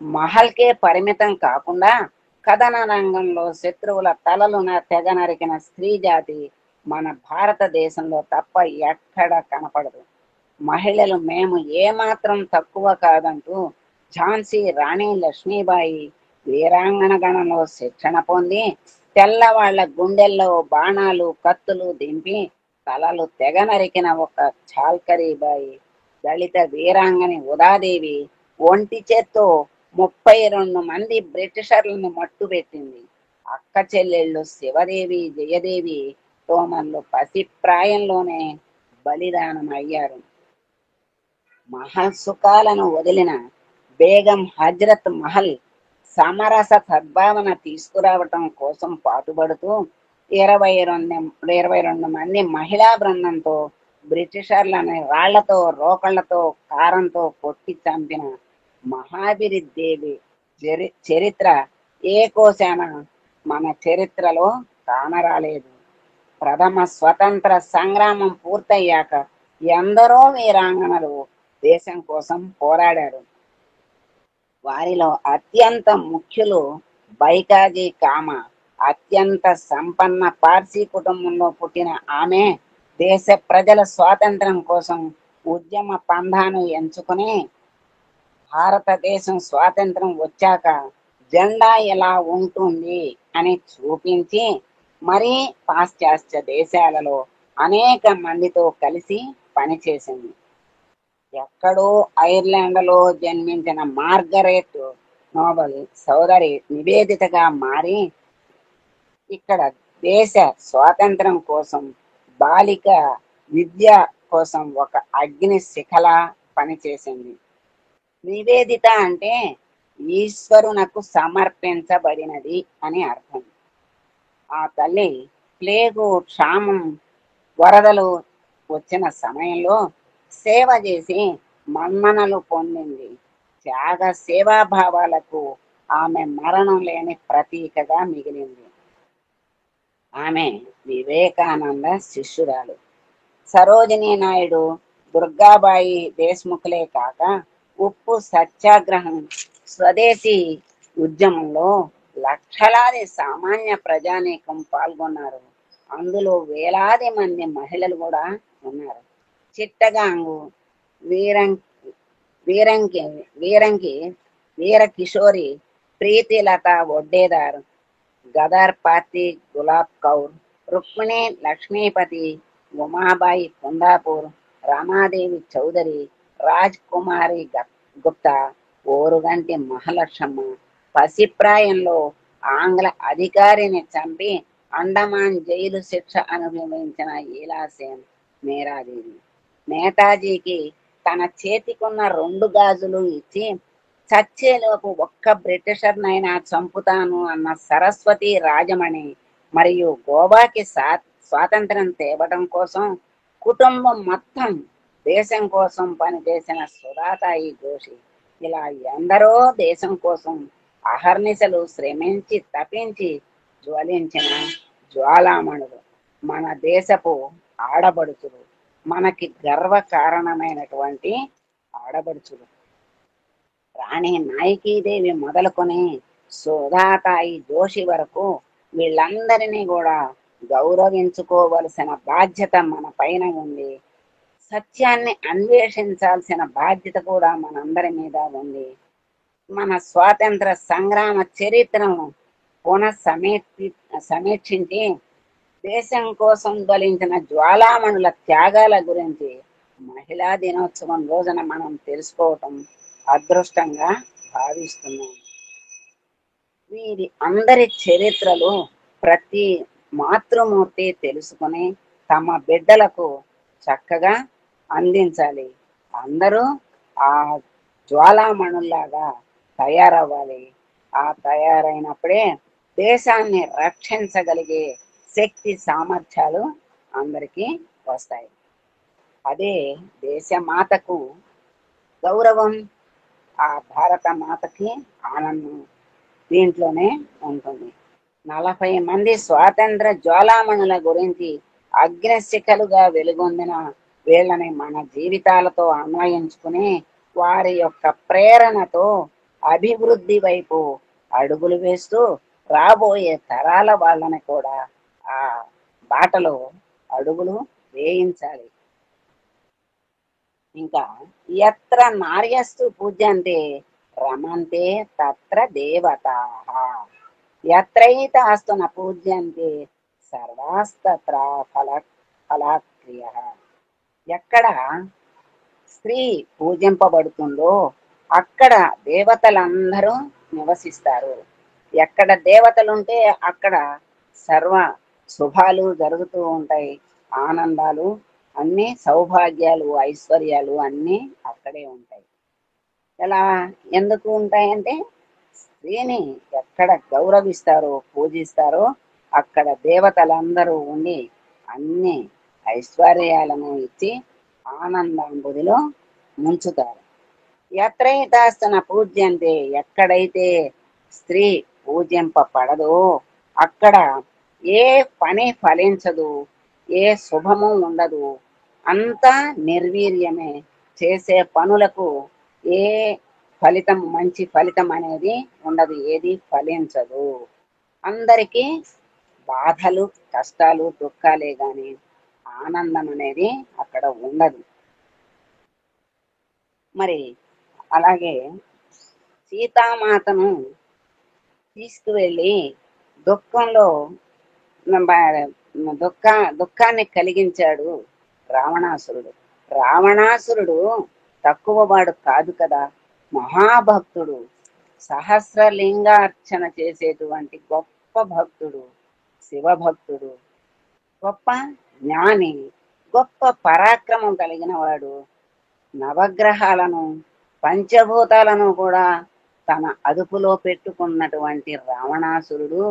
మహల్కే పరిమితం కాకుండా కథన రంగంలో శత్రువుల తలలు తెగ నరికిన స్త్రీ జాతి మన భారతదేశంలో తప్ప ఎక్కడ కనపడదు. మహిళలు మేము ఏమాత్రం తక్కువ కాదంటూ ఝాన్సీ రాణి లక్ష్మీబాయి వీరాంగన గణంలో శిక్షణ పొంది తెల్లవాళ్ల గుండెల్లో బాణాలు కత్తులు దింపి తలలు తెగ నరికిన ఒక ఛాల్కరీబాయి, దళిత వీరాంగని ఉదాదేవి ఒంటి చేత్తో 32 మంది బ్రిటిషర్లను మట్టుబెట్టింది. అక్క చెల్లెళ్ళు శివదేవి, జయదేవి తోమర్లు పసిప్రాయంలోనే బలిదానం అయ్యారు. మహల్సుఖాలను వదిలిన బేగం హజరత్ మహల్ సమరస సద్భావన తీసుకురావటం కోసం పాటుపడుతూ 22 మంది మహిళా బృందంతో బ్రిటిషర్లని రాళ్లతో, రోకళ్లతో, కారంతో కొట్టి చంపిన మహావీరి దేవి చరిత్ర ఏ కోశాన మన చరిత్రలో కానరాలేదు. ప్రథమ స్వతంత్ర సంగ్రామం పూర్తయ్యాక ఎందరో వీరాంగనలు దేశం కోసం పోరాడారు. వారిలో అత్యంత ముఖ్యులు బైకాజీ కామ. అత్యంత సంపన్న పార్సీ కుటుంబంలో పుట్టిన ఆమె దేశ ప్రజల స్వాతంత్రం కోసం ఉద్యమ పంథాను ఎంచుకుని భారతదేశం స్వాతంత్రం వచ్చాక జెండా ఎలా ఉంటుంది అని చూపించి మరీ పాశ్చాత్య దేశాలలో అనేక మందితో కలిసి పనిచేసింది. ఎక్కడో ఐర్లాండ్లో జన్మించిన మార్గరెట్ నోబెల్ సోదరి నివేదితగా మారి ఇక్కడ దేశ స్వాతంత్రం కోసం బాలిక విద్య కోసం ఒక అగ్ని శిఖలా పనిచేసింది. నివేదిత అంటే ఈశ్వరునకు సమర్పించబడినది అని అర్థం. ఆ తల్లి ప్లేగు, క్షామం, వరదలు వచ్చిన సమయంలో సేవ చేసి మన్ననలు పొందింది. త్యాగ సేవాభావాలకు ఆమె మరణం లేని ప్రతీకగా మిగిలింది. ఆమె వివేకానంద శిష్యురాలు. సరోజినీ నాయుడు, దుర్గాబాయి దేశ్ముఖులే కాక ఉప్పు సత్యాగ్రహం, స్వదేశీ ఉద్యమంలో లక్షలాది సామాన్య ప్రజానీకం పాల్గొన్నారు. అందులో వేలాది మంది మహిళలు కూడా ఉన్నారు. చిట్టగాంగు, వీర కిషోరి, ప్రీతిలత వడ్డేదార్, గదర్ పార్టీ గులాబ్ కౌర్, రుక్మిణి లక్ష్మీపతి, ఉమాబాయి కుందాపూర్, రమాదేవి చౌదరి, రాజ్ కుమారి గుప్తా, ఓరుగంటి మహాలక్ష్మ, పసిప్రాయంలో ఆంగ్ల అధికారిని చంపి అండమాన్ జైలు శిక్ష అనుభవించిన ఈలాసేన్, మేరాదేవి. నేతాజీకి తన చేతికున్న 2 గాజులు ఇచ్చి చచ్చేలోపు ఒక్క బ్రిటిషర్నైనా చంపుతాను అన్న సరస్వతి రాజమణి మరియు గోవాకి స్వాతంత్రం తేవడం కోసం కుటుంబం మొత్తం దేశం కోసం పనిచేసిన సుధాతాయి జోషి, ఇలా ఎందరో దేశం కోసం అహర్నిశలు శ్రమించి తపించి జ్వలించిన జ్వాలామణులు మన దేశపు ఆడబడుచులు, మనకి గర్వ కారణమైనటువంటి ఆడబడుచులు. రాణి నాయకీదేవి మొదలుకొని సుధాతాయి జోషి వరకు వీళ్ళందరినీ కూడా గౌరవించుకోవలసిన బాధ్యత మన పైన ఉంది. సత్యాన్ని అన్వేషించాల్సిన బాధ్యత కూడా మనందరి మీద ఉంది. మన స్వాతంత్ర సంగ్రామ చరిత్రను సమీక్షించి దేశం కోసం జ్వలించిన జ్వాలామణుల త్యాగాల గురించి మహిళా దినోత్సవం రోజున మనం తెలుసుకోవటం అదృష్టంగా భావిస్తున్నాం. వీరి అందరి చరిత్రలు ప్రతి మాతృమూర్తి తెలుసుకుని తమ బిడ్డలకు చక్కగా అందించాలి. అందరూ ఆ జ్వాలామణుల్లాగా తయారవ్వాలి. ఆ తయారైనప్పుడే దేశాన్ని రక్షించగలిగే శక్తి సామర్థ్యాలు అందరికీ వస్తాయి. అదే దేశమాతకు గౌరవం, ఆ భారత మాతకి ఆనందం దీంట్లోనే ఉంటుంది. 40 మంది స్వాతంత్ర జ్వాలామణుల గురించి అగ్నిశిఖలుగా వెలుగొందిన వీళ్ళని మన జీవితాలతో అన్వయించుకుని వారి యొక్క ప్రేరణతో అభివృద్ధి వైపు అడుగులు వేస్తూ రాబోయే తరాల వాళ్ళని కూడా ఆ బాటలో అడుగులు వేయించాలి. ఇంకా ఎత్ర నార్యస్తు పూజ్యంతే రమంతే తత్ర దేవతాః, ఎత్రైతాస్తు న పూజ్యంతే సర్వాస్తత్ర ఫలాక్రియః. ఎక్కడ స్త్రీ పూజింపబడుతుందో అక్కడ దేవతలందరూ నివసిస్తారు. ఎక్కడ దేవతలుంటే అక్కడ సర్వ శుభాలు జరుగుతూ ఉంటాయి. ఆనందాలు, అన్ని సౌభాగ్యాలు, ఐశ్వర్యాలు అన్నీ అక్కడే ఉంటాయి. ఎలా ఎందుకు ఉంటాయంటే స్త్రీని ఎక్కడ గౌరవిస్తారో పూజిస్తారో అక్కడ దేవతలందరూ ఉండి అన్ని ఐశ్వర్యాలను ఇచ్చి ఆనందాంబుదిలో ముంచుతారు. ఎత్రైతాస్తున పూజ్యంతే, ఎక్కడైతే స్త్రీ పూజింపబడదో అక్కడ ఏ పని ఫలించదు, ఏ శుభము ఉండదు, అంతా నిర్వీర్యమే. చేసే పనులకు ఏ ఫలితం, మంచి ఫలితం అనేది ఉండదు, ఏది ఫలించదు. అందరికీ బాధలు, కష్టాలు, దుఃఖాలే గాని ఆనందం అనేది అక్కడ ఉండదు. మరి అలాగే సీతామాతను తీసుకువెళ్ళి దుఃఖంలో దుఃఖాన్ని కలిగించాడు రావణాసురుడు. రావణాసురుడు తక్కువవాడు కాదు కదా, మహాభక్తుడు, సహస్రలింగార్చన చేసేటువంటి గొప్ప భక్తుడు, శివభక్తుడు, గొప్ప జ్ఞాని, గొప్ప పరాక్రమం కలిగిన వాడు. నవగ్రహాలను, పంచభూతాలను కూడా తన అదుపులో పెట్టుకున్నటువంటి రావణాసురుడు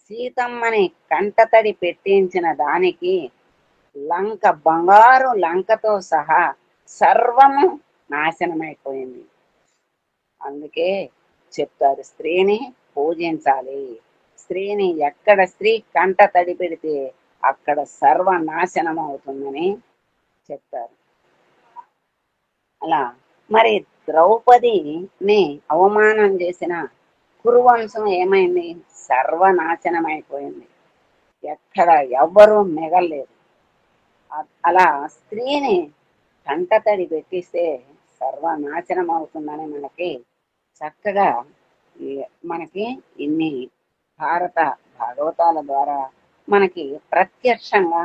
సీతమ్మని కంటతడి పెట్టించిన దానికి లంక, బంగారు లంకతో సహా సర్వము నాశనమైపోయింది. అందుకే చెప్తారు, స్త్రీని పూజించాలి. స్త్రీని ఎక్కడ స్త్రీ కంట తడి పెడితే అక్కడ సర్వనాశనం అవుతుందని చెప్తారు. అలా మరి ద్రౌపదిని అవమానం చేసిన కురువంశం ఏమైంది? సర్వనాశనం అయిపోయింది. ఎక్కడ ఎవ్వరూ మిగల్లేదు. అలా స్త్రీని కంటతడి పెట్టిస్తే సర్వనాశనం అవుతుందని మనకి చక్కగా మనకి ఇన్ని భారత భాగవతాల ద్వారా మనకి ప్రత్యక్షంగా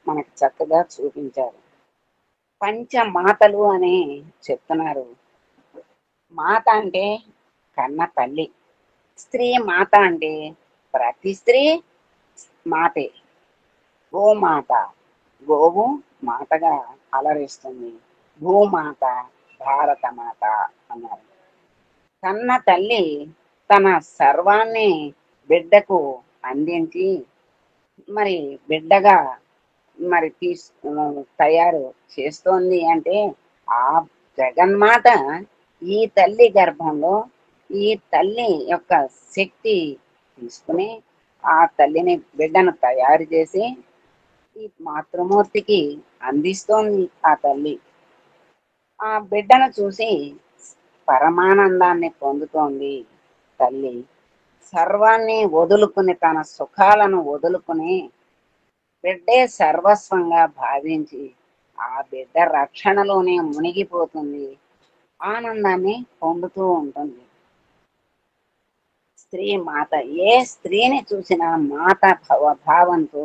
మనకి చక్కగా చూపించారు. పంచమాతలు అని చెప్తున్నారు. మాత అంటే కన్న తల్లి, స్త్రీ మాత అంటే ప్రతి స్త్రీ మాతే. గోమాత, గోవు మాతగా అలరిస్తుంది. భూమాత, భారత మాత అన్నారు. కన్న తల్లి తన సర్వాన్ని బిడ్డకు అందించి మరి బిడ్డగా మరి తయారు చేస్తోంది అంటే ఆ జగన్మాత ఈ తల్లి గర్భంలో ఈ తల్లి యొక్క శక్తి తీసుకుని ఆ తల్లిని, బిడ్డను తయారు చేసి ఈ మాతృమూర్తికి అందిస్తోంది ఆ తల్లి. ఆ బిడ్డను చూసి పరమానందాన్ని పొందుతోంది తల్లి. సర్వాన్ని వదులుకుని, తన సుఖాలను వదులుకుని బిడ్డే సర్వస్వంగా భావించి ఆ బిడ్డ రక్షణలోనే మునిగిపోతుంది, ఆనందాన్ని పొందుతూ ఉంటుంది. స్త్రీ మాత. ఏ స్త్రీని చూసినా మాత భావంతో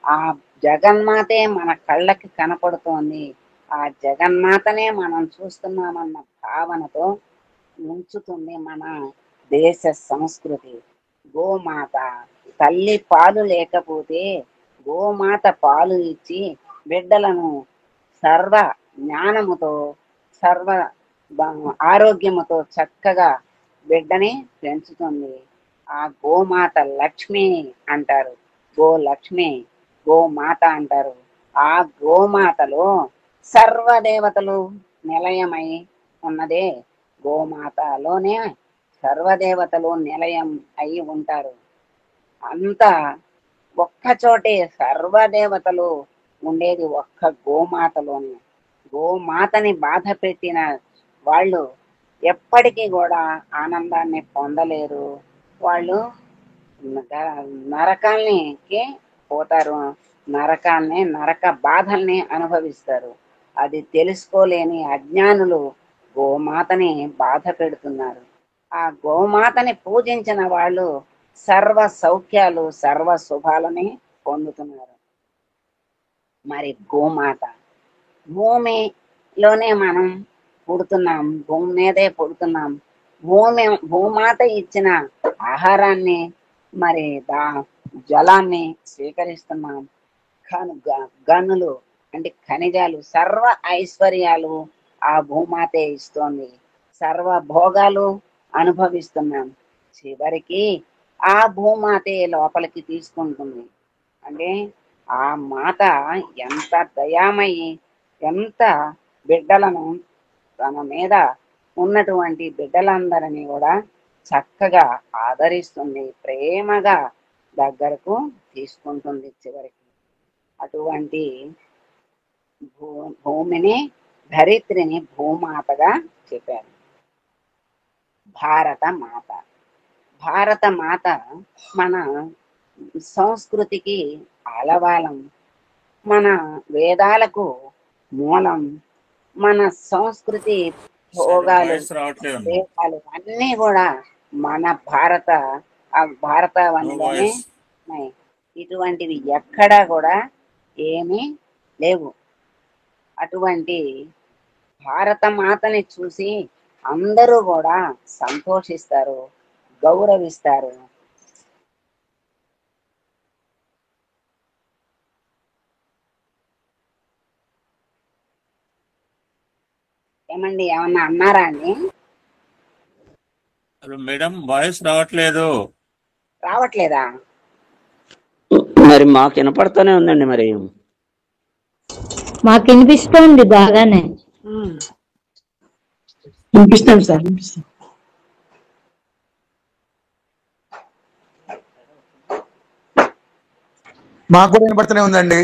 ఆ జగన్మాతే మన కళ్ళకి కనపడుతోంది, ఆ జగన్మాతనే మనం చూస్తున్నామన్న భావనతో ఉంచుతుంది మన దేశ సంస్కృతి. గోమాత, తల్లి పాలు లేకపోతే గోమాత పాలు ఇచ్చి బిడ్డలను సర్వ జ్ఞానముతో, సర్వ ఆరోగ్యముతో చక్కగా బిడ్డని పెంచుతుంది. ఆ గోమాత లక్ష్మి అంటారు, గోలక్ష్మి, గోమాత అంటారు. ఆ గోమాతలో సర్వదేవతలు నిలయమై ఉన్నదే గోమాతలోనే సర్వదేవతలు నిలయం అయి ఉంటారు. అంతా ఒక్కచోటే సర్వదేవతలు ఉండేది ఒక్క గోమాతలోనే. గోమాతని బాధ పెట్టిన వాళ్ళు ఎప్పటికీ కూడా ఆనందాన్ని పొందలేరు. వాళ్ళు నరకానికి పోతారు, నరకాన్ని, నరక బాధల్ని అనుభవిస్తారు. అది తెలుసుకోలేని అజ్ఞానులు గోమాతని బాధ పెడుతున్నారు. ఆ గోమాతని పూజించిన వాళ్ళు సర్వ సౌఖ్యాలు, సర్వ శుభాలని పొందుతున్నారు. మరి గోమాత, భూమిలోనే మనం పుడుతున్నాం, భూమి మీదే పుడుతున్నాం. భూమాత ఇచ్చిన ఆహారాన్ని, మరి జలాన్ని స్వీకరిస్తున్నాం. గనులు అంటే ఖనిజాలు, సర్వ ఐశ్వర్యాలు ఆ భూమాతే ఇస్తోంది. సర్వ భోగాలు అనుభవిస్తున్నాం. చివరికి ఆ భూమాతే లోపలికి తీసుకుంటుంది. అంటే ఆ మాత ఎంత దయామయి, ఎంత బిడ్డలను, తన మీద ఉన్నటువంటి బిడ్డలందరినీ కూడా చక్కగా ఆదరిస్తుంది, ప్రేమగా దగ్గరకు తీసుకుంటుంది చివరికి. అటువంటి భూమిని, ధరిత్రిని భూమాతగా చెప్పారు. భారత మాత. భారత మాత మన సంస్కృతికి ఆలవాలం, మన వేదాలకు మూలం, మన సంస్కృతి భోగాలు దేశాలు అన్నీ కూడా మన భారతవనిలోనే ఉన్నాయి. ఇటువంటివి ఎక్కడా కూడా ఏమీ లేవు. అటువంటి భారత మాతని చూసి అందరూ కూడా సంతోషిస్తారు, గౌరవిస్తారు. ఏమండి, ఏమన్నా అన్నారా అండి? మేడం వాయిస్ రావట్లేదు. రావట్లేదా? మరి మాకు వినపడుతూనే ఉందండి. మరి మాకు వినిపిస్తోంది బాగానే. వినిపిస్తాను సార్, వినిపిస్తాను. మాకు కూడా వినపడుతూనే ఉందండి.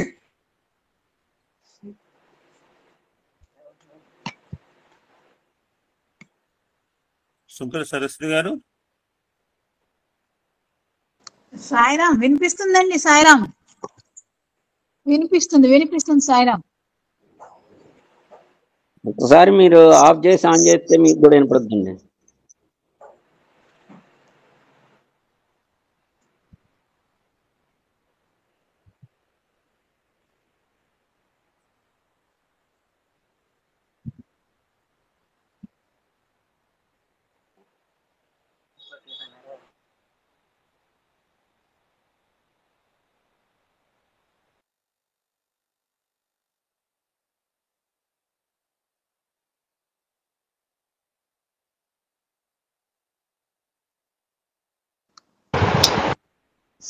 శుక్ర సరస్వతి గారు. సాయిరాం వినిపిస్తుందండి. సాయిరాం వినిపిస్తుంది సాయిరాం. ఒకసారి మీరు ఆఫ్ చేసి ఆన్ చేస్తే మీకు కూడా వినపడుతుంది.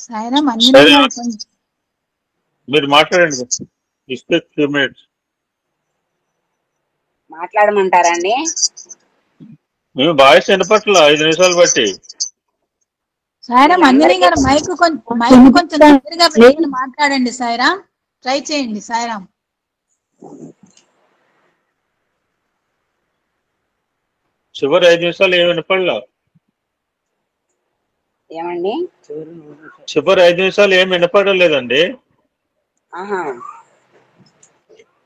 సాయిరాం మీరు మాట్లాడండి. మాట్లాడమంటారండి? మేము వాయిస్ వినపట్ల 5 నిమిషాలు బట్టి. సాయిరాం అంజనీ గారు మైక్ కొంచెం దగ్గరగా పెట్టుకుని మాట్లాడండి. సాయిరాం ట్రై చేయండి. సాయిరాం చివరి 5 నిమిషాలు ఏమి వినపడలా. ఏమండి? చివరి 5 నిమిషాలు ఏమి వినపడలేదండి.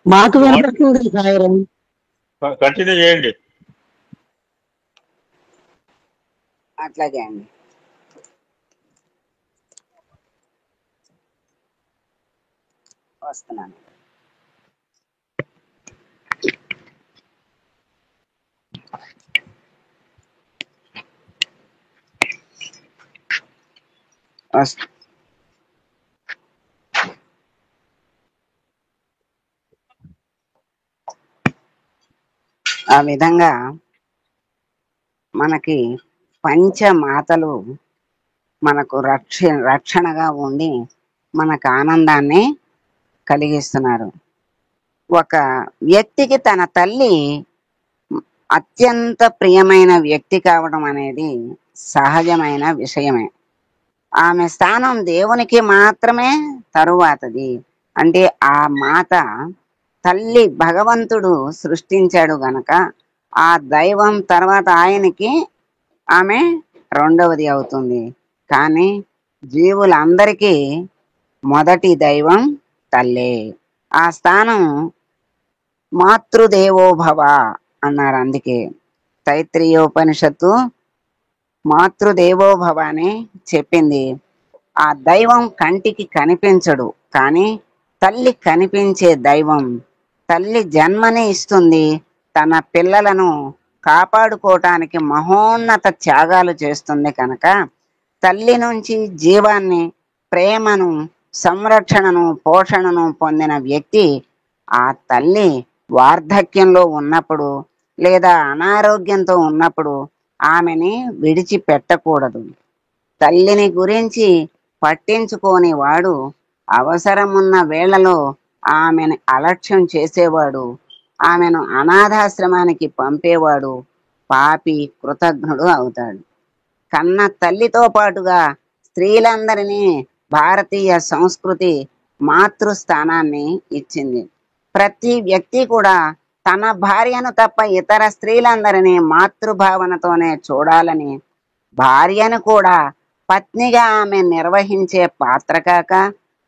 మాకు వినపడుతుంది సాయిరాం. కంటిన్యూ చేయండి. అట్లాగే అండి. వస్తున్నాను. ఆ విధంగా మనకి పంచమాతలు మనకు రక్షణగా ఉండి మనకు ఆనందాన్ని కలిగిస్తున్నారు. ఒక వ్యక్తికి తన తల్లి అత్యంత ప్రియమైన వ్యక్తి కావడం అనేది సహజమైన విషయమే. ఆమె స్థానం దేవునికి మాత్రమే తరువాతది. అంటే ఆ మాత తల్లి భగవంతుడు సృష్టించాడు గనక ఆ దైవం తర్వాత ఆయనకి ఆమె రెండవది అవుతుంది. కానీ జీవులందరికీ మొదటి దైవం తల్లే. ఆ స్థానం మాతృదేవోభవ అన్నారు. అందుకే తైత్రీయోపనిషత్తు మాతృదేవోభవ అని చెప్పింది. ఆ దైవం కంటికి కనిపించడు, కానీ తల్లి కనిపించే దైవం. తల్లి జన్మని ఇస్తుంది, తన పిల్లలను కాపాడుకోవటానికి మహోన్నత త్యాగాలు చేస్తుంది. కనుక తల్లి నుంచి జీవాన్ని, ప్రేమను, సంరక్షణను, పోషణను పొందిన వ్యక్తి ఆ తల్లి వార్ధక్యంలో ఉన్నప్పుడు లేదా అనారోగ్యంతో ఉన్నప్పుడు ఆమెని విడిచిపెట్టకూడదు. తల్లిని గురించి పట్టించుకోని వాడు అవసరమున్న వేళలో ఆమెను అలక్ష్యం చేసేవాడు, ఆమెను అనాథాశ్రమానికి పంపేవాడు పాపి, కృతజ్ఞుడు అవుతాడు. కన్న తల్లితో పాటుగా స్త్రీలందరినీ భారతీయ సంస్కృతి మాతృస్థానాన్ని ఇచ్చింది. ప్రతి వ్యక్తి కూడా తన భార్యను తప్ప ఇతర స్త్రీలందరినీ మాతృభావనతోనే చూడాలని, భార్యను కూడా పత్నిగా ఆమె నిర్వహించే పాత్ర కాక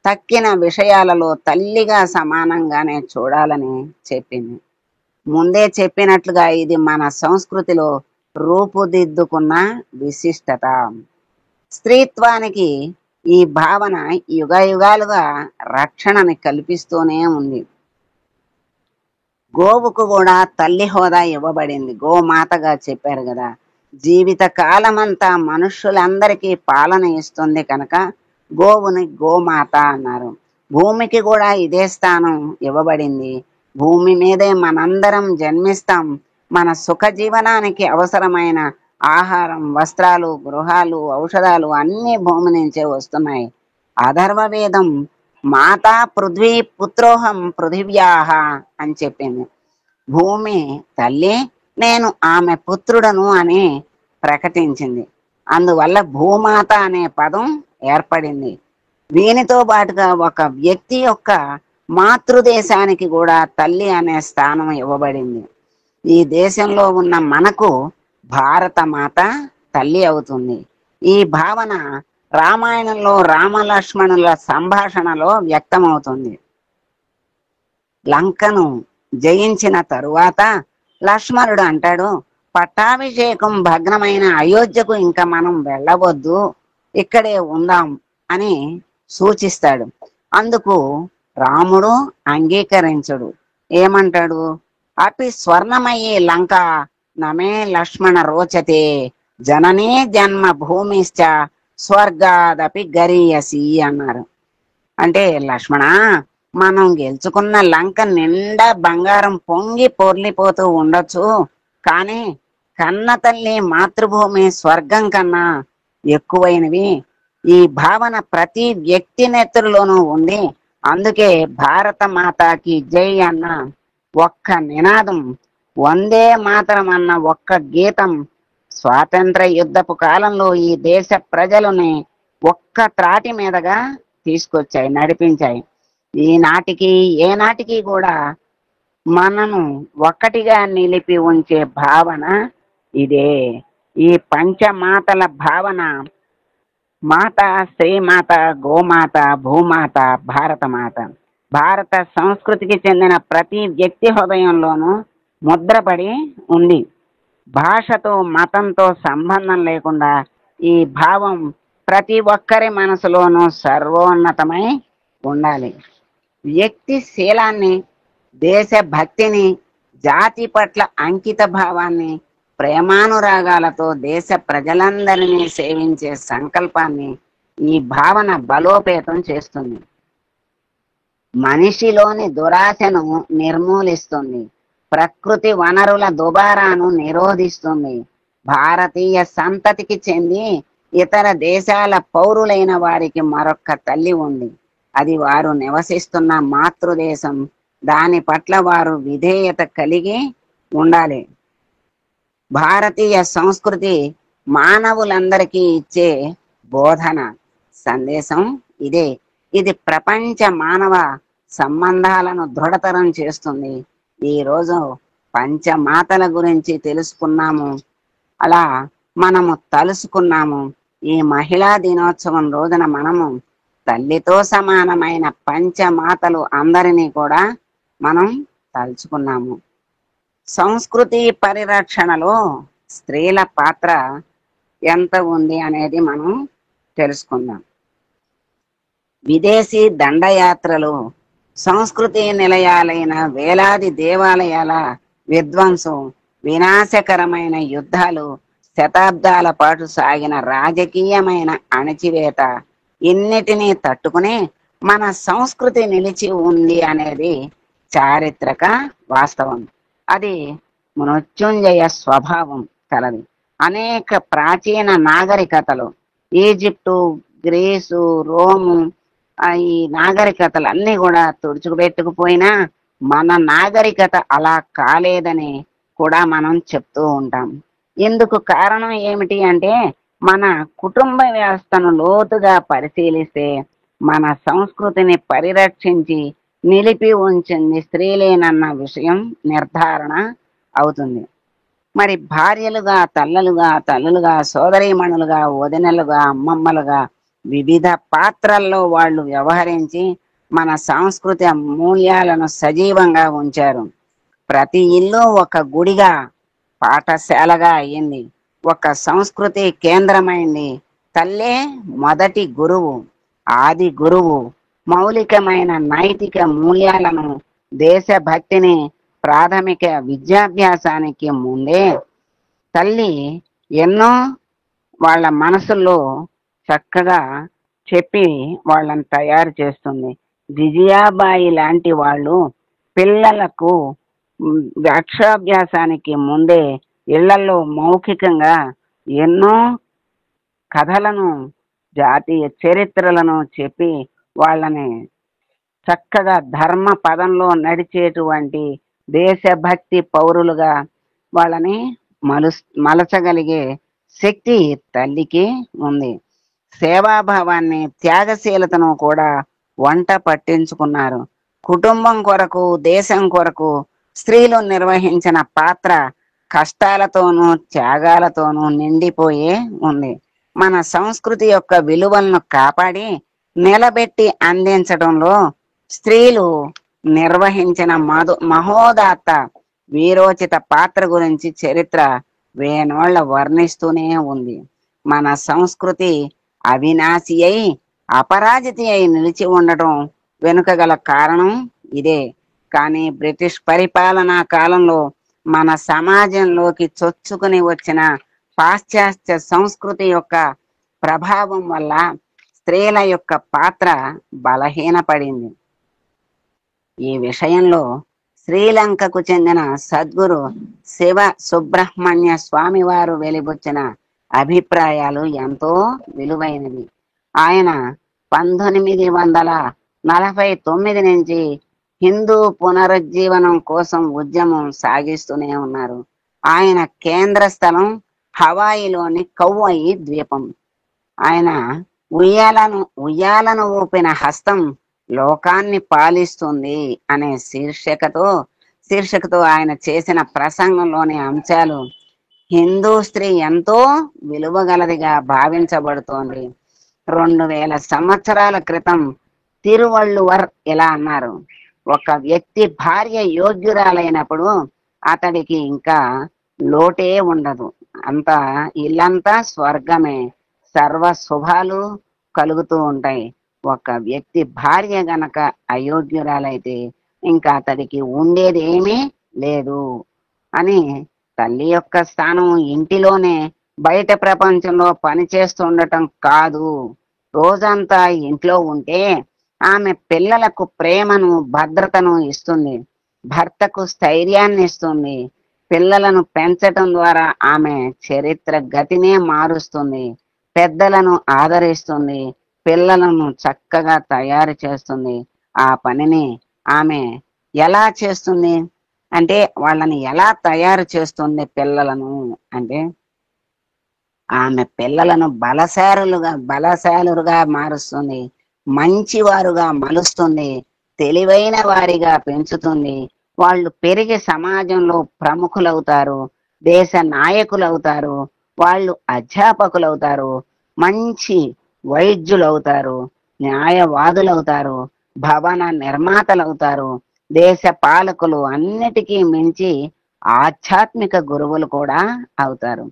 తక్కిన విషయాలలో తల్లిగా సమానంగానే చూడాలని చెప్పింది. ముందే చెప్పినట్లుగా ఇది మన సంస్కృతిలో రూపుదిద్దుకున్న విశిష్టత. స్త్రీత్వానికి ఈ భావన యుగ యుగాలుగా రక్షణని కల్పిస్తూనే ఉంది. గోవుకు కూడా తల్లి హోదా ఇవ్వబడింది. గోమాతగా చెప్పారు కదా. జీవిత కాలమంతా మనుష్యులందరికీ పాలన ఇస్తుంది కనుక గోవుని గోమాత అన్నారు. భూమికి కూడా ఇదే స్థానం ఇవ్వబడింది. భూమి మీదే మనందరం జన్మిస్తాం. మన సుఖ జీవనానికి అవసరమైన ఆహారం, వస్త్రాలు, గృహాలు, ఔషధాలు అన్నీ భూమి నుంచే వస్తున్నాయి. అథర్వవేదం మాతా పృథ్వీ పుత్రోహం పృథివ్యాహ అని చెప్పింది. భూమి తల్లి, నేను ఆమె పుత్రుడను అని ప్రకటించింది. అందువల్ల భూమాత అనే పదం ఏర్పడింది. దీనితో పాటుగా ఒక వ్యక్తి యొక్క మాతృదేశానికి కూడా తల్లి అనే స్థానం ఇవ్వబడింది. ఈ దేశంలో ఉన్న మనకు భారత మాత తల్లి అవుతుంది. ఈ భావన రామాయణంలో రామలక్ష్మణుల సంభాషణలో వ్యక్తమవుతుంది. లంకను జయించిన తరువాత లక్ష్మణుడు అంటాడు, పట్టాభిషేకం భగ్నమైన అయోధ్యకు ఇంకా మనం వెళ్ళవద్దు, ఇక్కడే ఉందాం అని సూచిస్తాడు. అందుకు రాముడు అంగీకరించడు. ఏమంటాడు? అపి స్వర్ణమయీ లంక నమే లక్ష్మణ రోచతే జననీ జన్మ భూమిశ్చ స్వర్గాదపి గరీయసి అన్నారు. అంటే లక్ష్మణ, మనం గెలుచుకున్న లంక నిండా బంగారం పొంగి పొర్లిపోతూ ఉండొచ్చు, కానీ కన్న తల్లి మాతృభూమి స్వర్గం కన్నా ఎక్కువైనవి. ఈ భావన ప్రతి వ్యక్తి నెత్తుల్లోనూ ఉంది. అందుకే భారత మాతాకి జై అన్న ఒక్క నినాదం, వందే మాతరం అన్న ఒక్క గీతం స్వాతంత్ర యుద్ధపు కాలంలో ఈ దేశ ప్రజలని ఒక్క త్రాటి మీదగా తీసుకొచ్చాయి, నడిపించాయి. ఈనాటికి ఏనాటికి కూడా మనను ఒక్కటిగా నిలిపి ఉంచే భావన ఇదే. ఈ పంచమాతల భావన మాత, శ్రీమాత, గోమాత, భూమాత, భారతమాత. భారత సంస్కృతికి చెందిన ప్రతి వ్యక్తి హృదయంలోనూ ముద్రపడి ఉంది. భాషతో మతంతో సంబంధం లేకుండా ఈ భావం ప్రతి ఒక్కరి మనసులోనూ సర్వోన్నతమై ఉండాలి. వ్యక్తి శీలాన్ని, దేశభక్తిని, జాతి పట్ల అంకిత భావాన్ని, ప్రేమానురాగాలతో దేశ ప్రజలందరినీ సేవించే సంకల్పాన్ని ఈ భావన బలోపేతం చేస్తుంది. మనిషిలోని దురాశను నిర్మూలిస్తుంది. ప్రకృతి వనరుల దుబారాను నిరోధిస్తుంది. భారతీయ సంతతికి చెంది ఇతర దేశాల పౌరులైన వారికి మరొక్క తల్లి ఉంది. అది వారు నివసిస్తున్న మాతృదేశం. దాని పట్ల వారు విధేయత కలిగి ఉండాలి. భారతీయ సంస్కృతి మానవులందరికీ ఇచ్చే బోధన, సందేశం ఇదే. ఇది ప్రపంచ మానవ సంబంధాలను దృఢతరం చేస్తుంది. ఈరోజు పంచమాతల గురించి తెలుసుకున్నాము, అలా మనము తలుసుకున్నాము. ఈ మహిళా దినోత్సవం రోజున మనము తల్లితో సమానమైన పంచమాతలు అందరినీ కూడా మనం తలుచుకున్నాము. సంస్కృతి పరిరక్షణలో స్త్రీల పాత్ర ఎంత ఉంది అనేది మనం తెలుసుకుందాం. విదేశీ దండయాత్రలు, సంస్కృతి నిలయాలైన వేలాది దేవాలయాల విధ్వంసం, వినాశకరమైన యుద్ధాలు, శతాబ్దాల పాటు సాగిన రాజకీయమైన అణచివేత, ఇన్నిటినీ తట్టుకుని మన సంస్కృతి నిలిచి ఉంది అనేది చారిత్రక వాస్తవం. అది మృత్యుంజయ స్వభావం కలది. అనేక ప్రాచీన నాగరికతలు, ఈజిప్టు, గ్రీసు, రోము, ఈ నాగరికతలు అన్నీ కూడా తుడుచుకుపెట్టుకుపోయినా మన నాగరికత అలా కాలేదని కూడా మనం చెప్తూ ఉంటాం. ఇందుకు కారణం ఏమిటి అంటే మన కుటుంబ వ్యవస్థను లోతుగా పరిశీలిస్తే మన సంస్కృతిని పరిరక్షించి నిలిపి ఉంచింది స్త్రీలేనన్న విషయం నిర్ధారణ అవుతుంది. మరి భార్యలుగా, తల్లులుగా, సోదరీమణులుగా, వదినలుగా, అమ్మమ్మలుగా వివిధ పాత్రల్లో వాళ్ళు వ్యవహరించి మన సాంస్కృతిక మూల్యాలను సజీవంగా ఉంచారు. ప్రతి ఇల్లు ఒక గుడిగా, పాఠశాలగా అయ్యింది, ఒక సంస్కృతి కేంద్రమైంది. తల్లే మొదటి గురువు, ఆది గురువు. మౌలికమైన నైతిక మూల్యాలను, దేశభక్తిని ప్రాథమిక విద్యాభ్యాసానికి ముందే తల్లి ఎన్నో వాళ్ళ మనసుల్లో చక్కగా చెప్పి వాళ్ళని తయారు చేస్తుంది. జిజియాబాయి లాంటి వాళ్ళు పిల్లలకు అక్షరాభ్యాసానికి ముందే ఇళ్లలో మౌఖికంగా ఎన్నో కథలను, జాతీయ చరిత్రలను చెప్పి వాళ్ళని చక్కగా ధర్మ పదంలో నడిచేటువంటి దేశభక్తి పౌరులుగా వాళ్ళని మలచగలిగే శక్తి తల్లికి ఉంది. సేవాభావాన్ని, త్యాగశీలతను కూడా వంట పట్టించుకున్నారు. కుటుంబం కొరకు, దేశం కొరకు స్త్రీలు నిర్వహించిన పాత్ర కష్టాలతోనూ త్యాగాలతోనూ నిండిపోయే ఉంది. మన సంస్కృతి యొక్క విలువలను కాపాడి నిలబెట్టి అందించడంలో స్త్రీలు నిర్వహించిన మహోదాత్త వీరోచిత పాత్ర గురించి చరిత్ర వేనోళ్ల వర్ణిస్తూనే ఉంది. మన సంస్కృతి అవినాశి అయి అపరాజితి అయి నిలిచి ఉండటం వెనుక గల కారణం ఇదే. కానీ బ్రిటిష్ పరిపాలనా కాలంలో మన సమాజంలోకి చొచ్చుకుని వచ్చిన పాశ్చాత్య సంస్కృతి యొక్క ప్రభావం వల్ల స్త్రీల యొక్క పాత్ర బలహీనపడింది. ఈ విషయంలో శ్రీలంకకు చెందిన సద్గురు శివ సుబ్రహ్మణ్య స్వామి వారు వెలిబుచ్చిన అభిప్రాయాలు ఎంతో విలువైనవి. ఆయన 1949 నుంచి హిందూ పునరుజ్జీవనం కోసం ఉద్యమం సాగిస్తూనే ఉన్నారు. ఆయన కేంద్ర స్థలం హవాయిలోని కౌవయి ద్వీపం. ఆయన ఉయ్యాలను ఊపిన హస్తం లోకాన్ని పాలిస్తుంది అనే శీర్షికతో ఆయన చేసిన ప్రసంగంలోని అంశాలు హిందూ స్త్రీ ఎంతో విలువగలదిగా భావించబడుతోంది. 2000 సంవత్సరాల క్రితం తిరువళ్ళువర్ ఇలా అన్నారు: ఒక వ్యక్తి భార్య యోగ్యురాలైనప్పుడు అతడికి ఇంకా లోటే ఉండదు. ఇల్లంతా స్వర్గమే, సర్వ శుభాలు కలుగుతూ ఉంటాయి. ఒక వ్యక్తి భార్య గనక అయోగ్యురాలైతే ఇంకా అతడికి ఉండేది ఏమీ లేదు అని. తల్లి యొక్క స్థానం ఇంటిలోనే, బయట ప్రపంచంలో పనిచేస్తుండటం కాదు. రోజంతా ఇంట్లో ఉంటే ఆమె పిల్లలకు ప్రేమను, భద్రతను ఇస్తుంది, భర్తకు స్థైర్యాన్ని ఇస్తుంది. పిల్లలను పెంచటం ద్వారా ఆమె చరిత్ర గతినే మారుస్తుంది, పెద్దలను ఆదరిస్తుంది, పిల్లలను చక్కగా తయారు చేస్తుంది. ఆ పనిని ఆమె ఎలా చేస్తుంది అంటే, వాళ్ళని ఎలా తయారు చేస్తుంది పిల్లలను అంటే, ఆమె పిల్లలను బలశాలుగా మారుస్తుంది, మంచివారుగా మలుస్తుంది, తెలివైన వారిగా పెంచుతుంది. వాళ్ళు పెరిగి సమాజంలో ప్రముఖులవుతారు, దేశ నాయకులవుతారు, వాళ్ళు అధ్యాపకులవుతారు, మంచి వైద్యులవుతారు, న్యాయవాదులవుతారు, భవన నిర్మాతలవుతారు, దేశ పాలకులు, అన్నిటికీ మించి ఆధ్యాత్మిక గురువులు కూడా అవుతారు.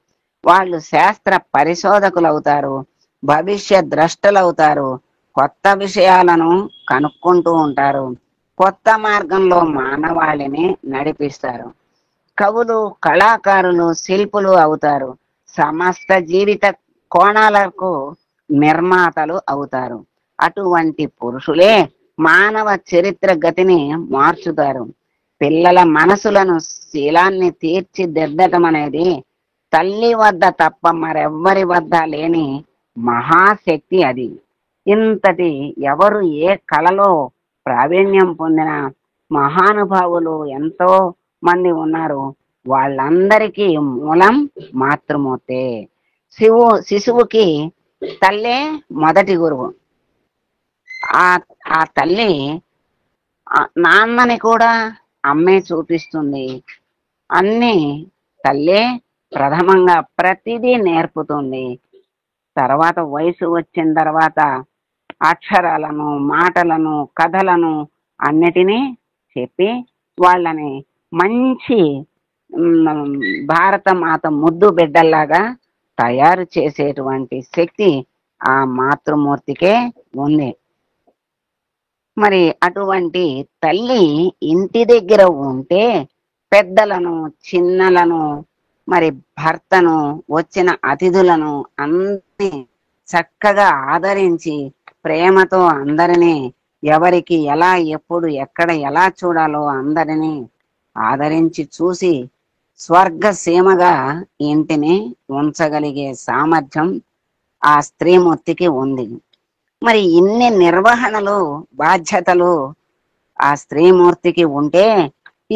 వాళ్ళు శాస్త్ర పరిశోధకులు అవుతారు, భవిష్య ద్రష్టలవుతారు, కొత్త విషయాలను కనుక్కుంటూ ఉంటారు, కొత్త మార్గంలో మానవాళిని నడిపిస్తారు. కవులు, కళాకారులు, శిల్పులు అవుతారు, సమస్త జీవిత కోణాలకు నిర్మాతలు అవుతారు. అటువంటి పురుషులే మానవ చరిత్ర గతిని మార్చుతారు. పిల్లల మనసులను, శీలాన్ని తీర్చిదిద్దటం అనేది తల్లి వద్ద తప్ప మరెవ్వరి వద్ద లేని మహాశక్తి. అది ఇంతటి ఎవరు ఏ కళలో ప్రావీణ్యం పొందిన మహానుభావులు ఎంతో మంది ఉన్నారు. వాళ్ళందరికీ మూలం మాతృమూర్తే. శిశువుకి తల్లే మొదటి గురువు. ఆ ఆ తల్లి నాన్నని కూడా అమ్మే చూపిస్తుంది. అన్ని తల్లే ప్రథమంగా ప్రతిదీ నేర్పుతుంది. తర్వాత వయసు వచ్చిన తర్వాత అక్షరాలను, మాటలను, కథలను అన్నిటినీ చెప్పి వాళ్ళని మంచి భారత మాత ముద్దు బిడ్డల్లాగా తయారు చేసేటువంటి శక్తి ఆ మాతృమూర్తికే ఉంది. మరి అటువంటి తల్లి ఇంటి దగ్గర ఉంటే పెద్దలను, చిన్నలను, మరి భర్తను, వచ్చిన అతిథులను అందరినీ చక్కగా ఆదరించి ప్రేమతో అందరినీ ఎవరికి ఎలా, ఎప్పుడు, ఎక్కడ, ఎలా చూడాలో అందరినీ ఆదరించి చూసి స్వర్గ సీమగా ఇంటిని ఉంచగలిగే సామర్థ్యం ఆ స్త్రీమూర్తికి ఉంది. మరి ఇన్ని నిర్వహణలు, బాధ్యతలు ఆ స్త్రీమూర్తికి ఉంటే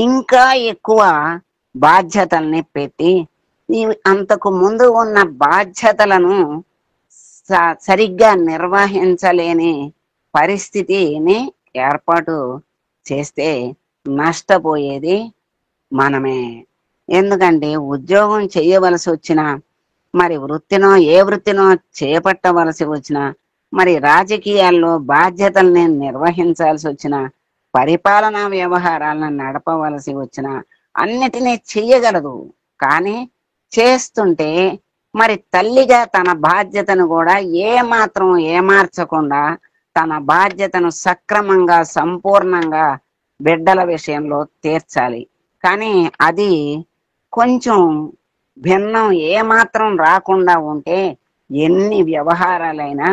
ఇంకా ఎక్కువ బాధ్యతల్ని పెట్టి అంతకు ముందు ఉన్న బాధ్యతలను సరిగ్గా నిర్వహించలేని పరిస్థితిని ఏర్పాటు చేస్తే నష్టపోయేది మనమే. ఎందుకంటే ఉద్యోగం చేయవలసి వచ్చినా, మరి వృత్తినో ఏ వృత్తినో చేపట్టవలసి వచ్చినా, మరి రాజకీయాల్లో బాధ్యతల్ని నిర్వహించాల్సి వచ్చిన, పరిపాలనా వ్యవహారాలను నడపవలసి వచ్చిన అన్నిటినీ చెయ్యగలదు. కానీ చేస్తుంటే మరి తల్లిగా తన బాధ్యతను కూడా ఏమాత్రం ఏమార్చకుండా తన బాధ్యతను సక్రమంగా, సంపూర్ణంగా బిడ్డల విషయంలో తీర్చాలి. కానీ అది కొంచెం భిన్నం ఏమాత్రం రాకుండా ఉంటే ఎన్ని వ్యవహారాలైనా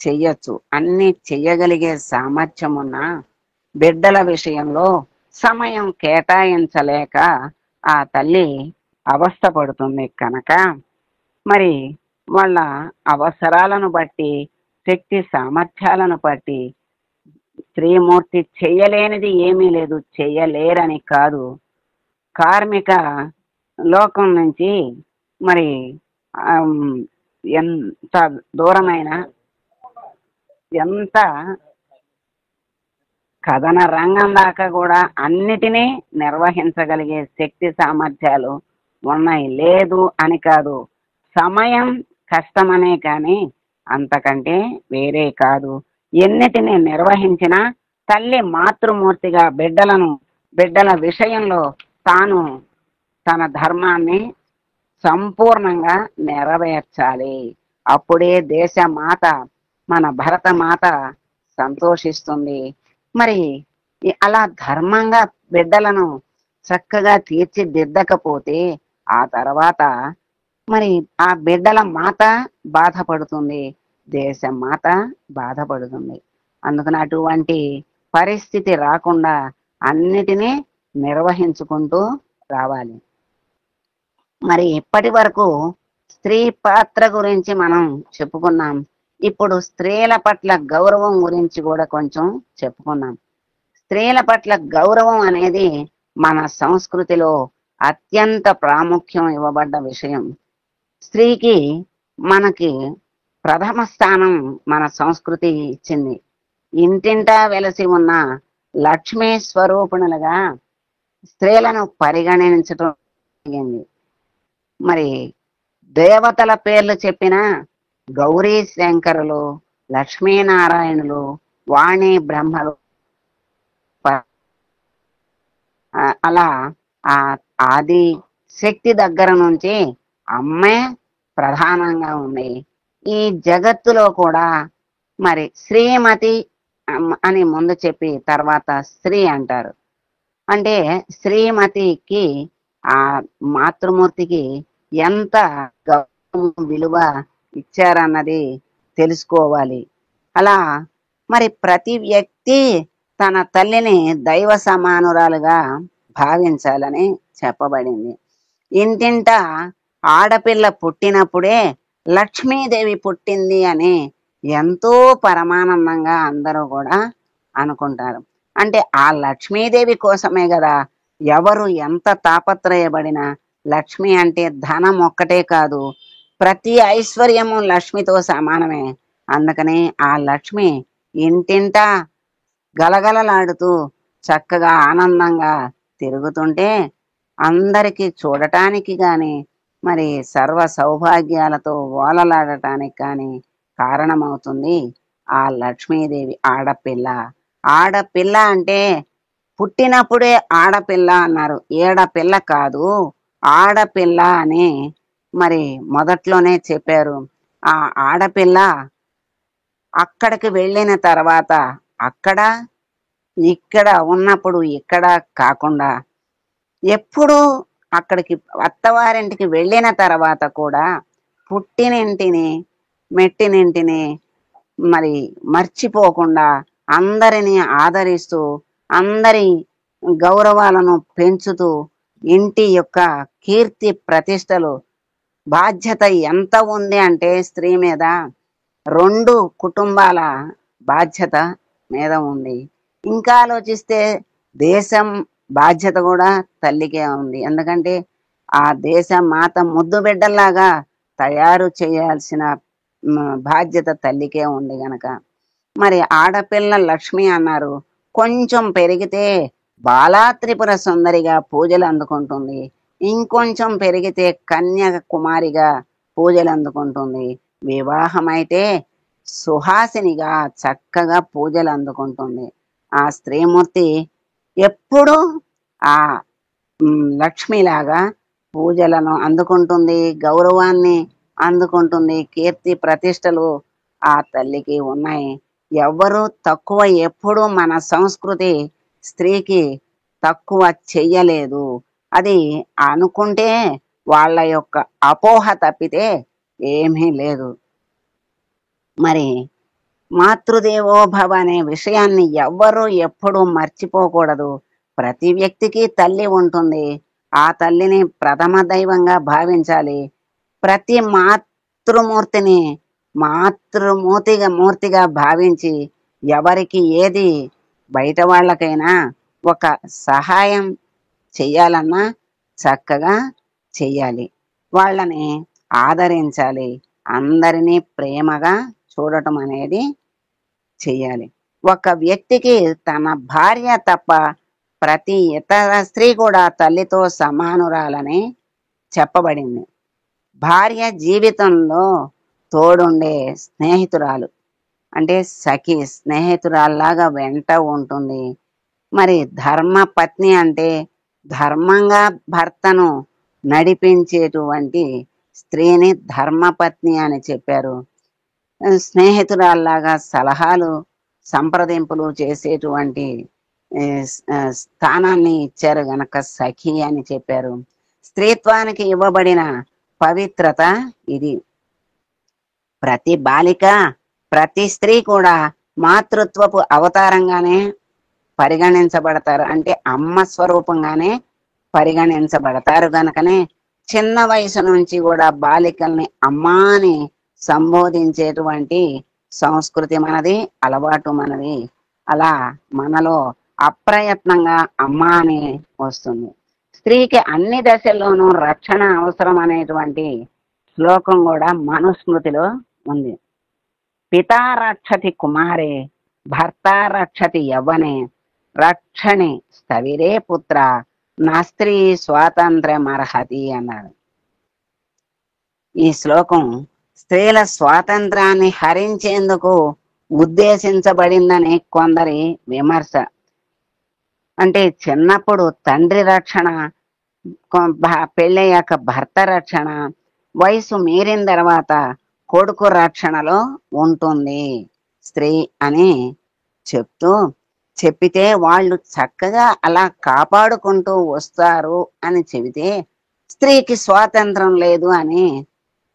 చెయ్యొచ్చు. అన్ని చెయ్యగలిగే సామర్థ్యం ఉన్న బిడ్డల విషయంలో సమయం కేటాయించలేక ఆ తల్లి అవస్థ పడుతుంది. కనుక మరి వాళ్ళ అవసరాలను బట్టి, శక్తి సామర్థ్యాలను బట్టి స్త్రీమూర్తి చెయ్యలేనిది ఏమీ లేదు, చెయ్యలేరని కాదు. కార్మిక లోకం నుంచి మరి ఎంత దూరమైన, ఎంత కథన రంగం దాకా కూడా అన్నిటినీ నిర్వహించగలిగే శక్తి సామర్థ్యాలు ఉన్నాయి. లేదు అని కాదు, సమయం కష్టమనే కానీ అంతకంటే వేరే కాదు. ఎన్నిటిని నిర్వహించినా తల్లి మాతృమూర్తిగా బిడ్డల విషయంలో తాను తన ధర్మాన్ని సంపూర్ణంగా నెరవేర్చాలి. అప్పుడే దేశ మాత, మన భరత మాత సంతోషిస్తుంది. మరి అలా ధర్మంగా బిడ్డలను చక్కగా తీర్చిదిద్దకపోతే ఆ తర్వాత మరి ఆ బిడ్డల మాత బాధపడుతుంది, దేశ మాత బాధపడుతుంది. అందుకని అటువంటి పరిస్థితి రాకుండా అన్నిటినీ నిర్వహించుకుంటూ రావాలి. మరి ఇప్పటి వరకు స్త్రీ పాత్ర గురించి మనం చెప్పుకున్నాం. ఇప్పుడు స్త్రీల పట్ల గౌరవం గురించి కూడా కొంచెం చెప్పుకున్నాం. స్త్రీల పట్ల గౌరవం అనేది మన సంస్కృతిలో అత్యంత ప్రాముఖ్యం ఇవ్వబడ్డ విషయం. స్త్రీకి మనకి ప్రథమ స్థానం మన సంస్కృతి ఇచ్చింది. ఇంటింటా వెలసి ఉన్న లక్ష్మీ స్వరూపిణులుగా స్త్రీలను పరిగణించటం జరిగింది. మరి దేవతల పేర్లు చెప్పిన గౌరీ శంకరులు, లక్ష్మీనారాయణులు, వాణి బ్రహ్మలు, అలా ఆ ఆది శక్తి దగ్గర నుంచి అమ్మే ప్రధానంగా ఉంది. ఈ జగత్తులో కూడా మరి శ్రీమతి అని ముందు చెప్పి తర్వాత స్త్రీ అంటారు. అంటే శ్రీమతికి ఆ మాతృమూర్తికి ఎంత విలువ ఇచ్చారన్నది తెలుసుకోవాలి. అలా మరి ప్రతి వ్యక్తి తన తల్లిని దైవ సమానురాలుగా భావించాలని చెప్పబడింది. ఇంటింట ఆడపిల్ల పుట్టినప్పుడే లక్ష్మీదేవి పుట్టింది అని ఎంతో పరమానందంగా అందరూ కూడా అనుకుంటారు. అంటే ఆ లక్ష్మీదేవి కోసమే కదా ఎవరు ఎంత తాపత్రయపడినా. లక్ష్మి అంటే ధనం ఒక్కటే కాదు, ప్రతి ఐశ్వర్యము లక్ష్మితో సమానమే. అందుకని ఆ లక్ష్మి ఇంటింటా గలగలలాడుతూ చక్కగా ఆనందంగా తిరుగుతుంటే అందరికీ చూడటానికి గాని మరి సర్వ సౌభాగ్యాలతో ఓలలాడటానికి కానీ కారణమవుతుంది ఆ లక్ష్మీదేవి. ఆడపిల్ల ఆడపిల్ల అంటే పుట్టినప్పుడే ఆడపిల్ల అన్నారు, ఏడపిల్ల కాదు ఆడపిల్ల అని మరి మొదట్లోనే చెప్పారు. ఆ ఆడపిల్ల అక్కడికి వెళ్ళిన తర్వాత అక్కడ ఇక్కడ ఉన్నప్పుడు ఇక్కడ కాకుండా ఎప్పుడు అక్కడికి అత్తవారింటికి వెళ్ళిన తర్వాత కూడా పుట్టినింటిని మెట్టినింటిని మరి మర్చిపోకుండా అందరిని ఆదరిస్తూ అందరి గౌరవాలను పెంచుతూ ఇంటి యొక్క కీర్తి ప్రతిష్టలు బాధ్యత ఎంత ఉంది అంటే స్త్రీ మీద 2 కుటుంబాల బాధ్యత మీద ఉంది. ఇంకా ఆలోచిస్తే దేశం బాధ్యత కూడా తల్లికే ఉంది. ఎందుకంటే ఆ దేశ మాత ముద్దు బిడ్డల్లాగా తయారు చేయాల్సిన బాధ్యత తల్లికే ఉంది గనక మరి ఆడపిల్ల లక్ష్మి అన్నారు. కొంచెం పెరిగితే బాలా త్రిపుర సుందరిగా పూజలు అందుకుంటుంది, ఇంకొంచెం పెరిగితే కన్య కుమారిగా పూజలు అందుకుంటుంది, వివాహమైతే సుహాసినిగా చక్కగా పూజలు అందుకుంటుంది. ఆ స్త్రీమూర్తి ఎప్పుడు ఆ లక్ష్మిలాగా పూజలను అందుకుంటుంది, గౌరవాన్ని అందుకుంటుంది, కీర్తి ప్రతిష్టలు ఆ తల్లికి ఉన్నాయి. ఎవ్వరూ తక్కువ ఎప్పుడు మన సంస్కృతి స్త్రీకి తక్కువ చెయ్యలేదు. అది అనుకుంటే వాళ్ళ యొక్క అపోహ తప్పితే ఏమీ లేదు. మరి మాతృదేవో భవ అనే విషయాన్ని ఎవ్వరూ ఎప్పుడూ మర్చిపోకూడదు. ప్రతి వ్యక్తికి తల్లి ఉంటుంది, ఆ తల్లిని ప్రథమ దైవంగా భావించాలి. ప్రతి మాతృమూర్తిని మూర్తిగా భావించి ఎవరికి ఏది బయట వాళ్ళకైనా ఒక సహాయం చెయ్యాలన్నా చక్కగా చెయ్యాలి, వాళ్ళని ఆదరించాలి, అందరినీ ప్రేమగా చూడటం అనేది చెయ్యాలి. ఒక వ్యక్తికి తన భార్య తప్ప ప్రతి ఇతర స్త్రీ కూడా తల్లితో సమానురాలని చెప్పబడింది. భార్య జీవితంలో తోడుండే స్నేహితురాలు, అంటే సఖి, స్నేహితురాల్లాగా వెంట ఉంటుంది. మరి ధర్మ పత్ని అంటే ధర్మంగా భర్తను నడిపించేటువంటి స్త్రీని ధర్మపత్ని అని చెప్పారు. స్నేహితురాల్లాగా సలహాలు సంప్రదింపులు చేసేటువంటి స్థానాన్ని ఇచ్చారు గనక సఖి అని చెప్పారు. స్త్రీత్వానికి ఇవ్వబడిన పవిత్రత ఇది. ప్రతి బాలిక ప్రతి స్త్రీ కూడా మాతృత్వపు అవతారంగానే పరిగణించబడతారు, అంటే అమ్మ స్వరూపంగానే పరిగణించబడతారు. గనకనే చిన్న వయసు నుంచి కూడా బాలికల్ని అమ్మా అని సంబోధించేటువంటి సంస్కృతి మనది, అలవాటు మనది. అలా మనలో అప్రయత్నంగా అమ్మ అని వస్తుంది. స్త్రీకి అన్ని దశల్లోనూ రక్షణ అవసరం అనేటువంటి శ్లోకం కూడా మనుస్మృతిలో ఉంది. పితా రక్షతి కుమారే భర్త రక్షతి యవ్వనే రక్షణి స్థవిరే పుత్ర నా స్త్రీ స్వాతంత్ర్యమర్హతి అన్నాడు. ఈ శ్లోకం స్త్రీల స్వాతంత్రాన్ని హరించేందుకు ఉద్దేశించబడిందని కొందరి విమర్శ. అంటే చిన్నప్పుడు తండ్రి రక్షణ, పెళ్ళయ్యాక భర్త రక్షణ, వయసు మీరిన తర్వాత కొడుకు రక్షణలో ఉంటుంది స్త్రీ అని చెప్పితే వాళ్ళు చక్కగా అలా కాపాడుకుంటూ వస్తారు అని చెబితే స్త్రీకి స్వాతంత్రం లేదు అని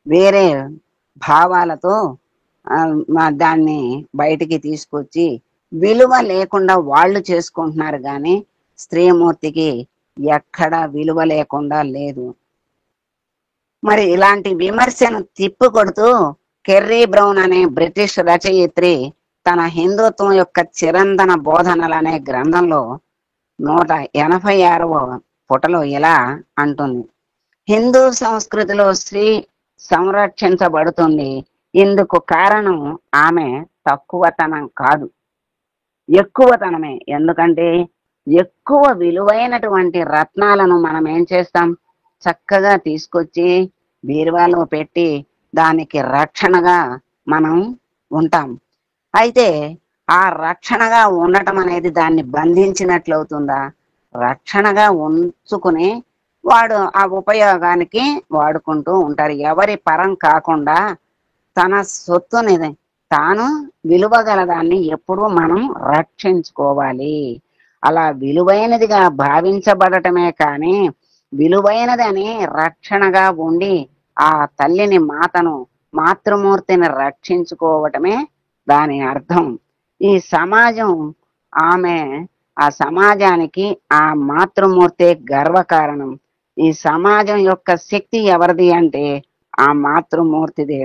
వేరే భావాలతో దాన్ని బయటికి తీసుకొచ్చి విలువ లేకుండా వాళ్ళు చేసుకుంటున్నారు. కానీ స్త్రీమూర్తికి ఎక్కడ విలువ లేకుండా లేదు. మరి ఇలాంటి విమర్శను తిప్పికొడుతూ కెర్రీ బ్రౌన్ అనే బ్రిటిష్ రచయిత్రి తన హిందుత్వం యొక్క చిరంతన బోధనలనే గ్రంథంలో 186వ పుటలో ఇలా అంటుంది: హిందూ సంస్కృతిలో స్త్రీ సంరక్షించబడుతుంది. ఇందుకు కారణం ఆమె తక్కువతనం కాదు, ఎక్కువతనమే. ఎందుకంటే ఎక్కువ విలువైనటువంటి రత్నాలను మనం ఏం చేస్తాం, చక్కగా తీసుకొచ్చి బీరువాలో పెట్టి దానికి రక్షణగా మనం ఉంటాం. అయితే ఆ రక్షణగా ఉండటం అనేది దాన్ని బంధించినట్లవుతుందా? రక్షణగా ఉంచుకుని వాడు ఆ ఉపయోగానికి వాడుకుంటూ ఉంటారు. ఎవరి పరం కాకుండా తన సొత్తుని తాను విలువగలదాన్ని ఎప్పుడూ మనం రక్షించుకోవాలి. అలా విలువైనదిగా భావించబడటమే కానీ విలువైనదని రక్షణగా ఉండి ఆ తల్లిని మాతృమూర్తిని రక్షించుకోవటమే దాని అర్థం. ఈ సమాజం ఆ సమాజానికి ఆ మాతృమూర్తే గర్వకారణం. ఈ సమాజం యొక్క శక్తి ఎవరిది అంటే ఆ మాతృమూర్తిదే.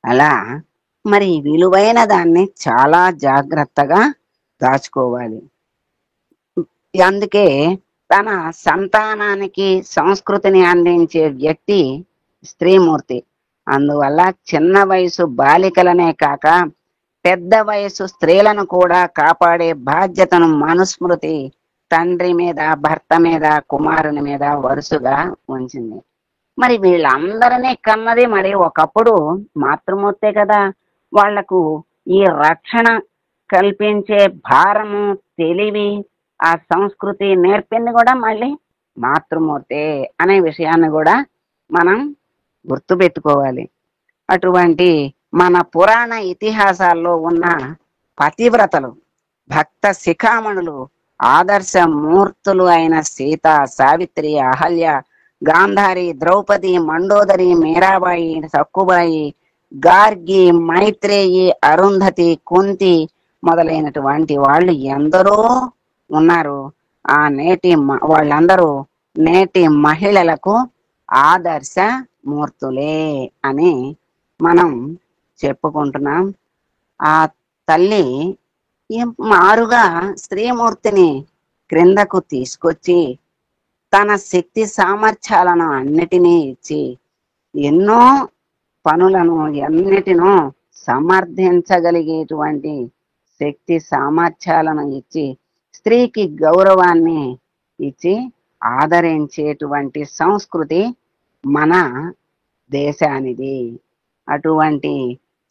అలా మరి విలువైన దాన్ని చాలా జాగ్రత్తగా దాచుకోవాలి. అందుకే తన సంతానానికి సంస్కృతిని అందించే వ్యక్తి స్త్రీమూర్తి. అందువల్ల చిన్న వయసు బాలికలనే కాక పెద్ద వయసు స్త్రీలను కూడా కాపాడే బాధ్యతను మనుస్మృతి తండ్రి మీద, భర్త మీద, కుమారుని మీద వరుసగా ఉంచింది. మరి వీళ్ళందరినీ కన్నది మరి ఒకప్పుడు మాతృమూర్తే కదా. వాళ్లకు ఈ రక్షణ కల్పించే భారము, తెలివి, ఆ సంస్కృతి నేర్పింది కూడా మళ్ళీ మాతృమూర్తే అనే విషయాన్ని కూడా మనం గుర్తుపెట్టుకోవాలి. అటువంటి మన పురాణ ఇతిహాసాల్లో ఉన్న పతివ్రతలు, భక్త శిఖామణులు, ఆదర్శ మూర్తులు అయిన సీత, సావిత్రి, అహల్య, గాంధారి, ద్రౌపది, మండోదరి, మీరాబాయి, సక్కుబాయి, గార్గి, మైత్రేయి, అరుంధతి, కుంతి మొదలైనటువంటి వాళ్ళు ఎందరో ఉన్నారు. వాళ్ళందరూ నేటి మహిళలకు ఆదర్శ మూర్తులే అని మనం చెప్పుకుంటున్నాం. ఆ తల్లి మారుగా స్త్రీమూర్తిని క్రిందకు తీసుకొచ్చి తన శక్తి సామర్థ్యాలను అన్నిటినీ ఇచ్చి ఎన్నో పనులను ఎన్నిటినో సమర్థించగలిగేటువంటి శక్తి సామర్థ్యాలను ఇచ్చి స్త్రీకి గౌరవాన్ని ఇచ్చి ఆదరించేటువంటి సంస్కృతి మన దేశానిది. అటువంటి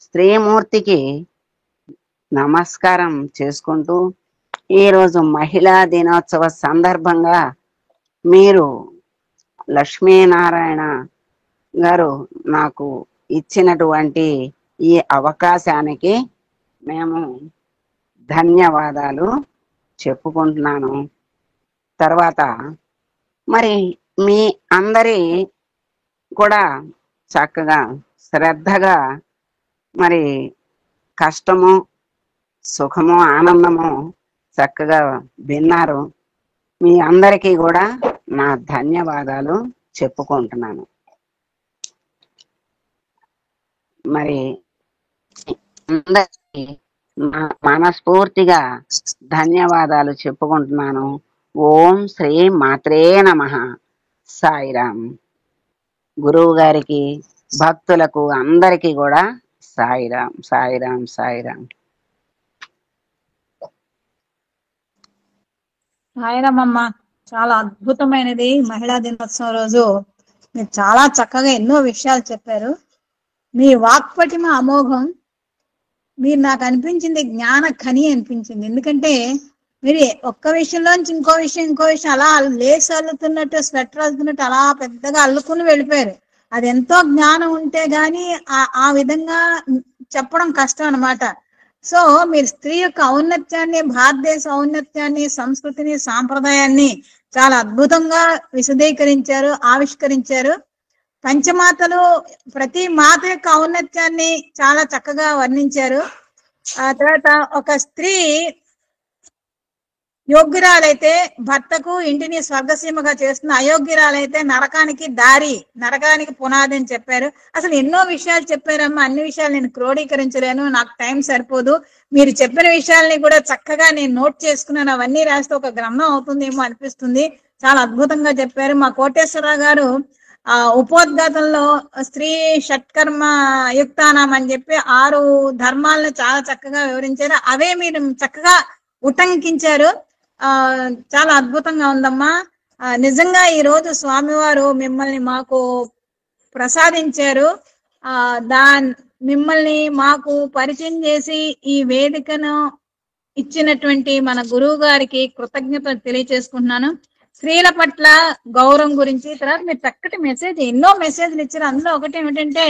స్త్రీమూర్తికి నమస్కారం చేసుకుంటూ ఈరోజు మహిళా దినోత్సవ సందర్భంగా మీరు లక్ష్మీనారాయణ గారు నాకు ఇచ్చినటువంటి ఈ అవకాశానికి మేము ధన్యవాదాలు చెప్పుకుంటున్నాను. తర్వాత మరి మీ అందరి కూడా చక్కగా శ్రద్ధగా మరి కష్టము, సుఖము, ఆనందము చక్కగా విన్నారు. మీ అందరికీ కూడా నా ధన్యవాదాలు చెప్పుకుంటున్నాను. మరి అందరికీ మనస్ఫూర్తిగా ధన్యవాదాలు చెప్పుకుంటున్నాను. ఓం శ్రీ మాత్రే నమః. సాయిరామ్. గురువు గారికి, భక్తులకు అందరికీ కూడా సాయిరామ్, సాయిరామ్, సాయిరామ్. సాయిరామమ్మ, చాలా అద్భుతమైనది మహిళా దినోత్సవం రోజు. మీరు చాలా చక్కగా ఎన్నో విషయాలు చెప్పారు. మీ వాక్పటిమ అమోఘం. మీరు నాకు అనిపించింది జ్ఞాన ఖని అనిపించింది. ఎందుకంటే మీరు ఒక్క విషయంలోంచి ఇంకో విషయం అలా లేసి అల్లుతున్నట్టు, స్వెటర్ అల్లుతున్నట్టు అలా పెద్దగా అల్లుకుని వెళ్ళిపోయారు. అది ఎంతో జ్ఞానం ఉంటే గాని ఆ విధంగా చెప్పడం కష్టం అన్నమాట. సో మీరు స్త్రీ యొక్క ఔన్నత్యాన్ని, భారతదేశ ఔన్నత్యాన్ని, సంస్కృతిని, సాంప్రదాయాన్ని చాలా అద్భుతంగా విశదీకరించారు, ఆవిష్కరించారు. పంచమాతలు ప్రతి మాత యొక్క ఔన్నత్యాన్ని చాలా చక్కగా వర్ణించారు. ఆ తర్వాత ఒక స్త్రీ యోగ్యురాలైతే భర్తకు ఇంటిని స్వర్గసీమగా చేస్తుంది, అయోగ్యురాలైతే నరకానికి పునాది అని చెప్పారు. అసలు ఎన్నో విషయాలు చెప్పారమ్మా. అన్ని విషయాలు నేను క్రోడీకరించలేను, నాకు టైం సరిపోదు. మీరు చెప్పిన విషయాల్ని కూడా చక్కగా నేను నోట్ చేసుకున్నాను. అవన్నీ రాస్తే ఒక గ్రంథం అవుతుందేమో అనిపిస్తుంది. చాలా అద్భుతంగా చెప్పారు. మా కోటేశ్వరరావు గారు ఉపోద్ఘాతంలో స్త్రీ షట్కర్మ యుక్తానం అని చెప్పి 6 ధర్మాలను చాలా చక్కగా వివరించారు. అవే మీరు చక్కగా ఉటంకించారు. చాలా అద్భుతంగా ఉందమ్మా. నిజంగా ఈ రోజు స్వామివారు మిమ్మల్ని మాకు ప్రసాదించారు. మిమ్మల్ని మాకు పరిచయం చేసి ఈ వేదికను ఇచ్చినటువంటి మన గురువు గారికి కృతజ్ఞతలు తెలియచేసుకుంటున్నాను. స్త్రీల పట్ల గౌరవం గురించి తర్వాత మీరు చక్కటి మెసేజ్, ఎన్నో మెసేజ్లు ఇచ్చారు. అందులో ఒకటి ఏమిటంటే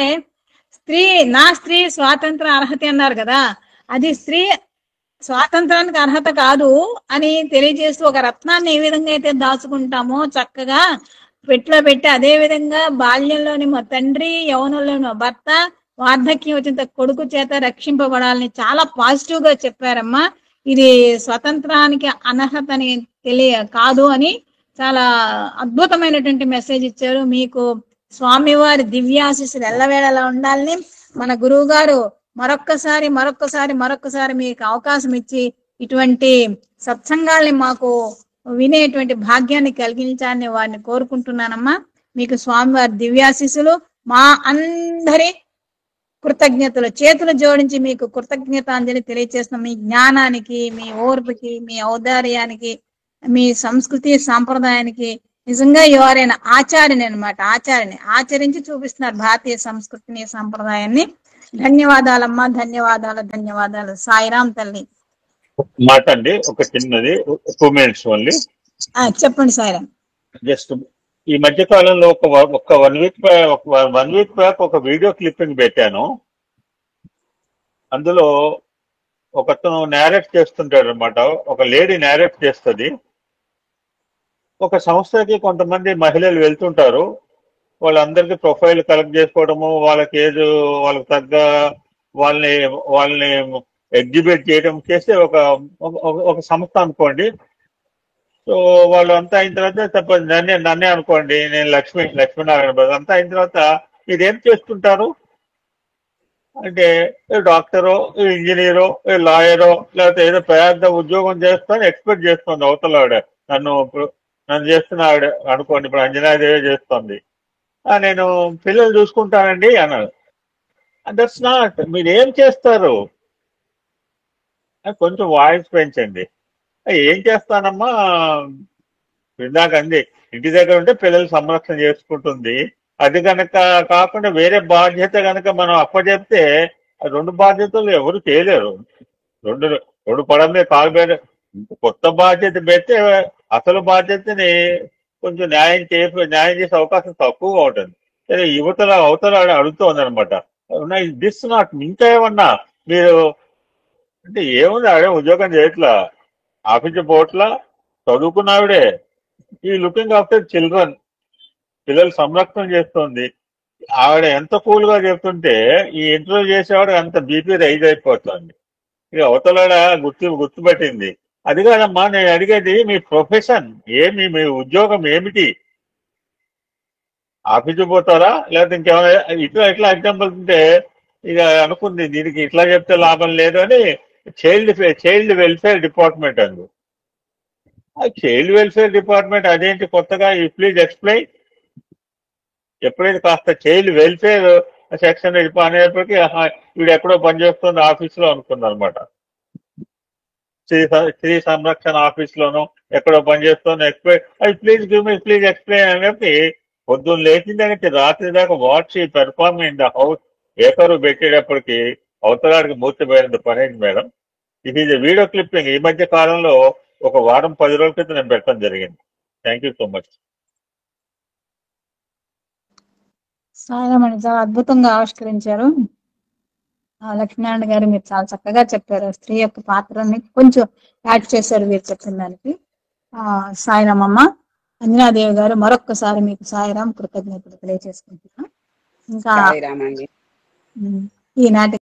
స్త్రీ స్వాతంత్ర అర్హత అన్నారు కదా, అది స్త్రీ స్వాతంత్రానికి అర్హత కాదు అని తెలియజేస్తూ ఒక రత్నాన్ని ఏ విధంగా అయితే దాచుకుంటామో చక్కగా పెట్లో పెట్టి, అదే విధంగా బాల్యంలోని మా తండ్రి, యౌవనంలోని మా భర్త, వార్ధక్యం వచ్చిన కొడుకు చేత రక్షింపబడాలని చాలా పాజిటివ్ గా చెప్పారమ్మా. ఇది స్వతంత్రానికి అనర్హత అని కాదు అని చాలా అద్భుతమైనటువంటి మెసేజ్ ఇచ్చారు. మీకు స్వామివారి దివ్యాశీస్సులు ఎల్లవేళలా ఉండాలని మన గురువు గారు మరొక్కసారి మీకు అవకాశం ఇచ్చి ఇటువంటి సత్సంగాల్ని మాకు వినేటువంటి భాగ్యాన్ని కలిగించాలని వారిని కోరుకుంటున్నానమ్మా. మీకు స్వామివారి దివ్యాశీస్సులు, మా అందరి కృతజ్ఞతలు, చేతులు జోడించి మీకు కృతజ్ఞతాంజలి తెలియజేస్తున్నాం. మీ జ్ఞానానికి, మీ ఓర్పుకి, మీ ఔదార్యానికి, మీ సంస్కృతి సాంప్రదాయానికి నిజంగా ఎవరైనా ఆచార్యని అనమాట. ఆచరించి చూపిస్తున్నారు భారతీయ సంస్కృతిని, సంప్రదాయాన్ని. ధన్యవాదాలమ్మా. ధన్యవాదాలు. సాయిరాం తల్లి. మాట అండి, ఒక చిన్నది, 2 minutes ఓన్లీ. చెప్పండి సాయిరాం. జస్ట్ ఈ మధ్య కాలంలో ఒక 1 week బ్యాక్ ఒక వీడియో క్లిప్పింగ్ పెట్టాను. అందులో ఒకతను నేరేట్ చేస్తుంటాడు అనమాట. ఒక లేడీ నేరేట్ చేస్తుంది. ఒక సంస్థకి కొంతమంది మహిళలు వెళ్తుంటారు. వాళ్ళందరికీ ప్రొఫైల్ కలెక్ట్ చేసుకోవడము, వాళ్ళకి వాళ్ళకి తగ్గ వాళ్ళని ఎగ్జిబిట్ చేయడం చేస్తే ఒక సంస్థ అనుకోండి. సో వాళ్ళు అంతా అయిన తర్వాత నన్నే అనుకోండి, నేను లక్ష్మీనారాయణ అంతా అయిన తర్వాత మీరేం చేస్తుంటారు అంటే, డాక్టరో, ఇంజనీరో, లాయరో, లేకపోతే ఏదో పెద్ద ఉద్యోగం చేస్తాను ఎక్స్పెక్ట్ చేస్తుంది అవతల నన్ను చేస్తున్నాడు అనుకోండి. ఇప్పుడు అంజనాదేవి చేస్తుంది, నేను పిల్లలు చూసుకుంటానండి అన్నాడు. That's not. మీరేం చేస్తారు? కొంచెం వాయిస్ పెంచండి. ఏం చేస్తానమ్మా, ఇందాక అంది ఇంటి దగ్గర ఉంటే పిల్లలు సంరక్షణ చేసుకుంటుంది. అది కనుక కాకుండా వేరే బాధ్యత కనుక మనం అప్పచెప్తే 2 బాధ్యతలు ఎవరు చేయలేరు. రెండు పడమే కాలు మీద కొత్త బాధ్యత పెడితే అసలు బాధ్యతని కొంచెం న్యాయం చేసే అవకాశం తక్కువగా ఉంటుంది. సరే, అవతల అడుగుతోంది అనమాట. This not. ఇంకా ఏమన్నా మీరు అంటే ఏముంది, ఆడే ఉద్యోగం చేయట్లా, ఆఫీస్ పోట్లా, చదువుకున్నావిడే, ఈ లుకింగ్ ఆఫ్టర్ చిల్డ్రన్, పిల్లలు సంరక్షణ చేస్తుంది. ఆవిడ ఎంత కూల్ గా చెప్తుంటే ఈ ఇంటర్వ్యూ చేసేవాడు అంత బీపీ రైజ్ అయిపోతుంది. ఇక అవతల గుర్తుపట్టింది. అది కాదమ్మా నేను అడిగేది, మీ ప్రొఫెషన్ ఏమి, మీ ఉద్యోగం ఏమిటి? ఆఫీసు పోతారా లేకపోతే ఇంకేమైనా? ఇట్లా ఎగ్జాంపుల్ ఉంటే ఇక అనుకుంది దీనికి ఇట్లా చెప్తే లాభం లేదు అని చైల్డ్ వెల్ఫేర్ డిపార్ట్మెంట్ అందు. చైల్డ్ వెల్ఫేర్ డిపార్ట్మెంట్ అదేంటి కొత్తగా? Please explain. ఎప్పుడైతే కాస్త చైల్డ్ వెల్ఫేర్ సెక్షన్ అనేప్పటికీ వీడు ఎక్కడో పనిచేస్తుంది ఆఫీసులో అనుకుంది అనమాట. స్త్రీ సంరక్షణ ఆఫీస్ లోనో ఎక్కడో పనిచేస్తుంది. ప్లీజ్ ఎక్స్ప్లెయిన్ అనేప్పటి పొద్దున్న లేచిన దానికి రాత్రి దాకా watch perform in the house ఏకరు పెట్టేటప్పటికి అవతలాడికి మూర్తిపోయినంత పని అయింది మేడం. ఇది వీడియో క్లిప్పింగ్ ఈ మధ్య కాలంలో ఒక వారం 10 రోజుల క్రితం నేను పెట్టడం జరిగింది. Thank you so much. Sairamani చాలా అద్భుతంగా ఆవిష్కరించారు. లక్ష్మీనారాయణ గారు మీరు చాలా చక్కగా చెప్పారు. స్త్రీ యొక్క పాత్రని కొంచెం యాడ్ చేశారు మీరు చెప్పిన దానికి. సాయిరామమ్మ. అంజనాదేవి గారు మరొక్కసారి మీకు సాయిరాం కృతజ్ఞతలు తెలియజేసుకుంటున్నాం. ఇంకా ఈనాటి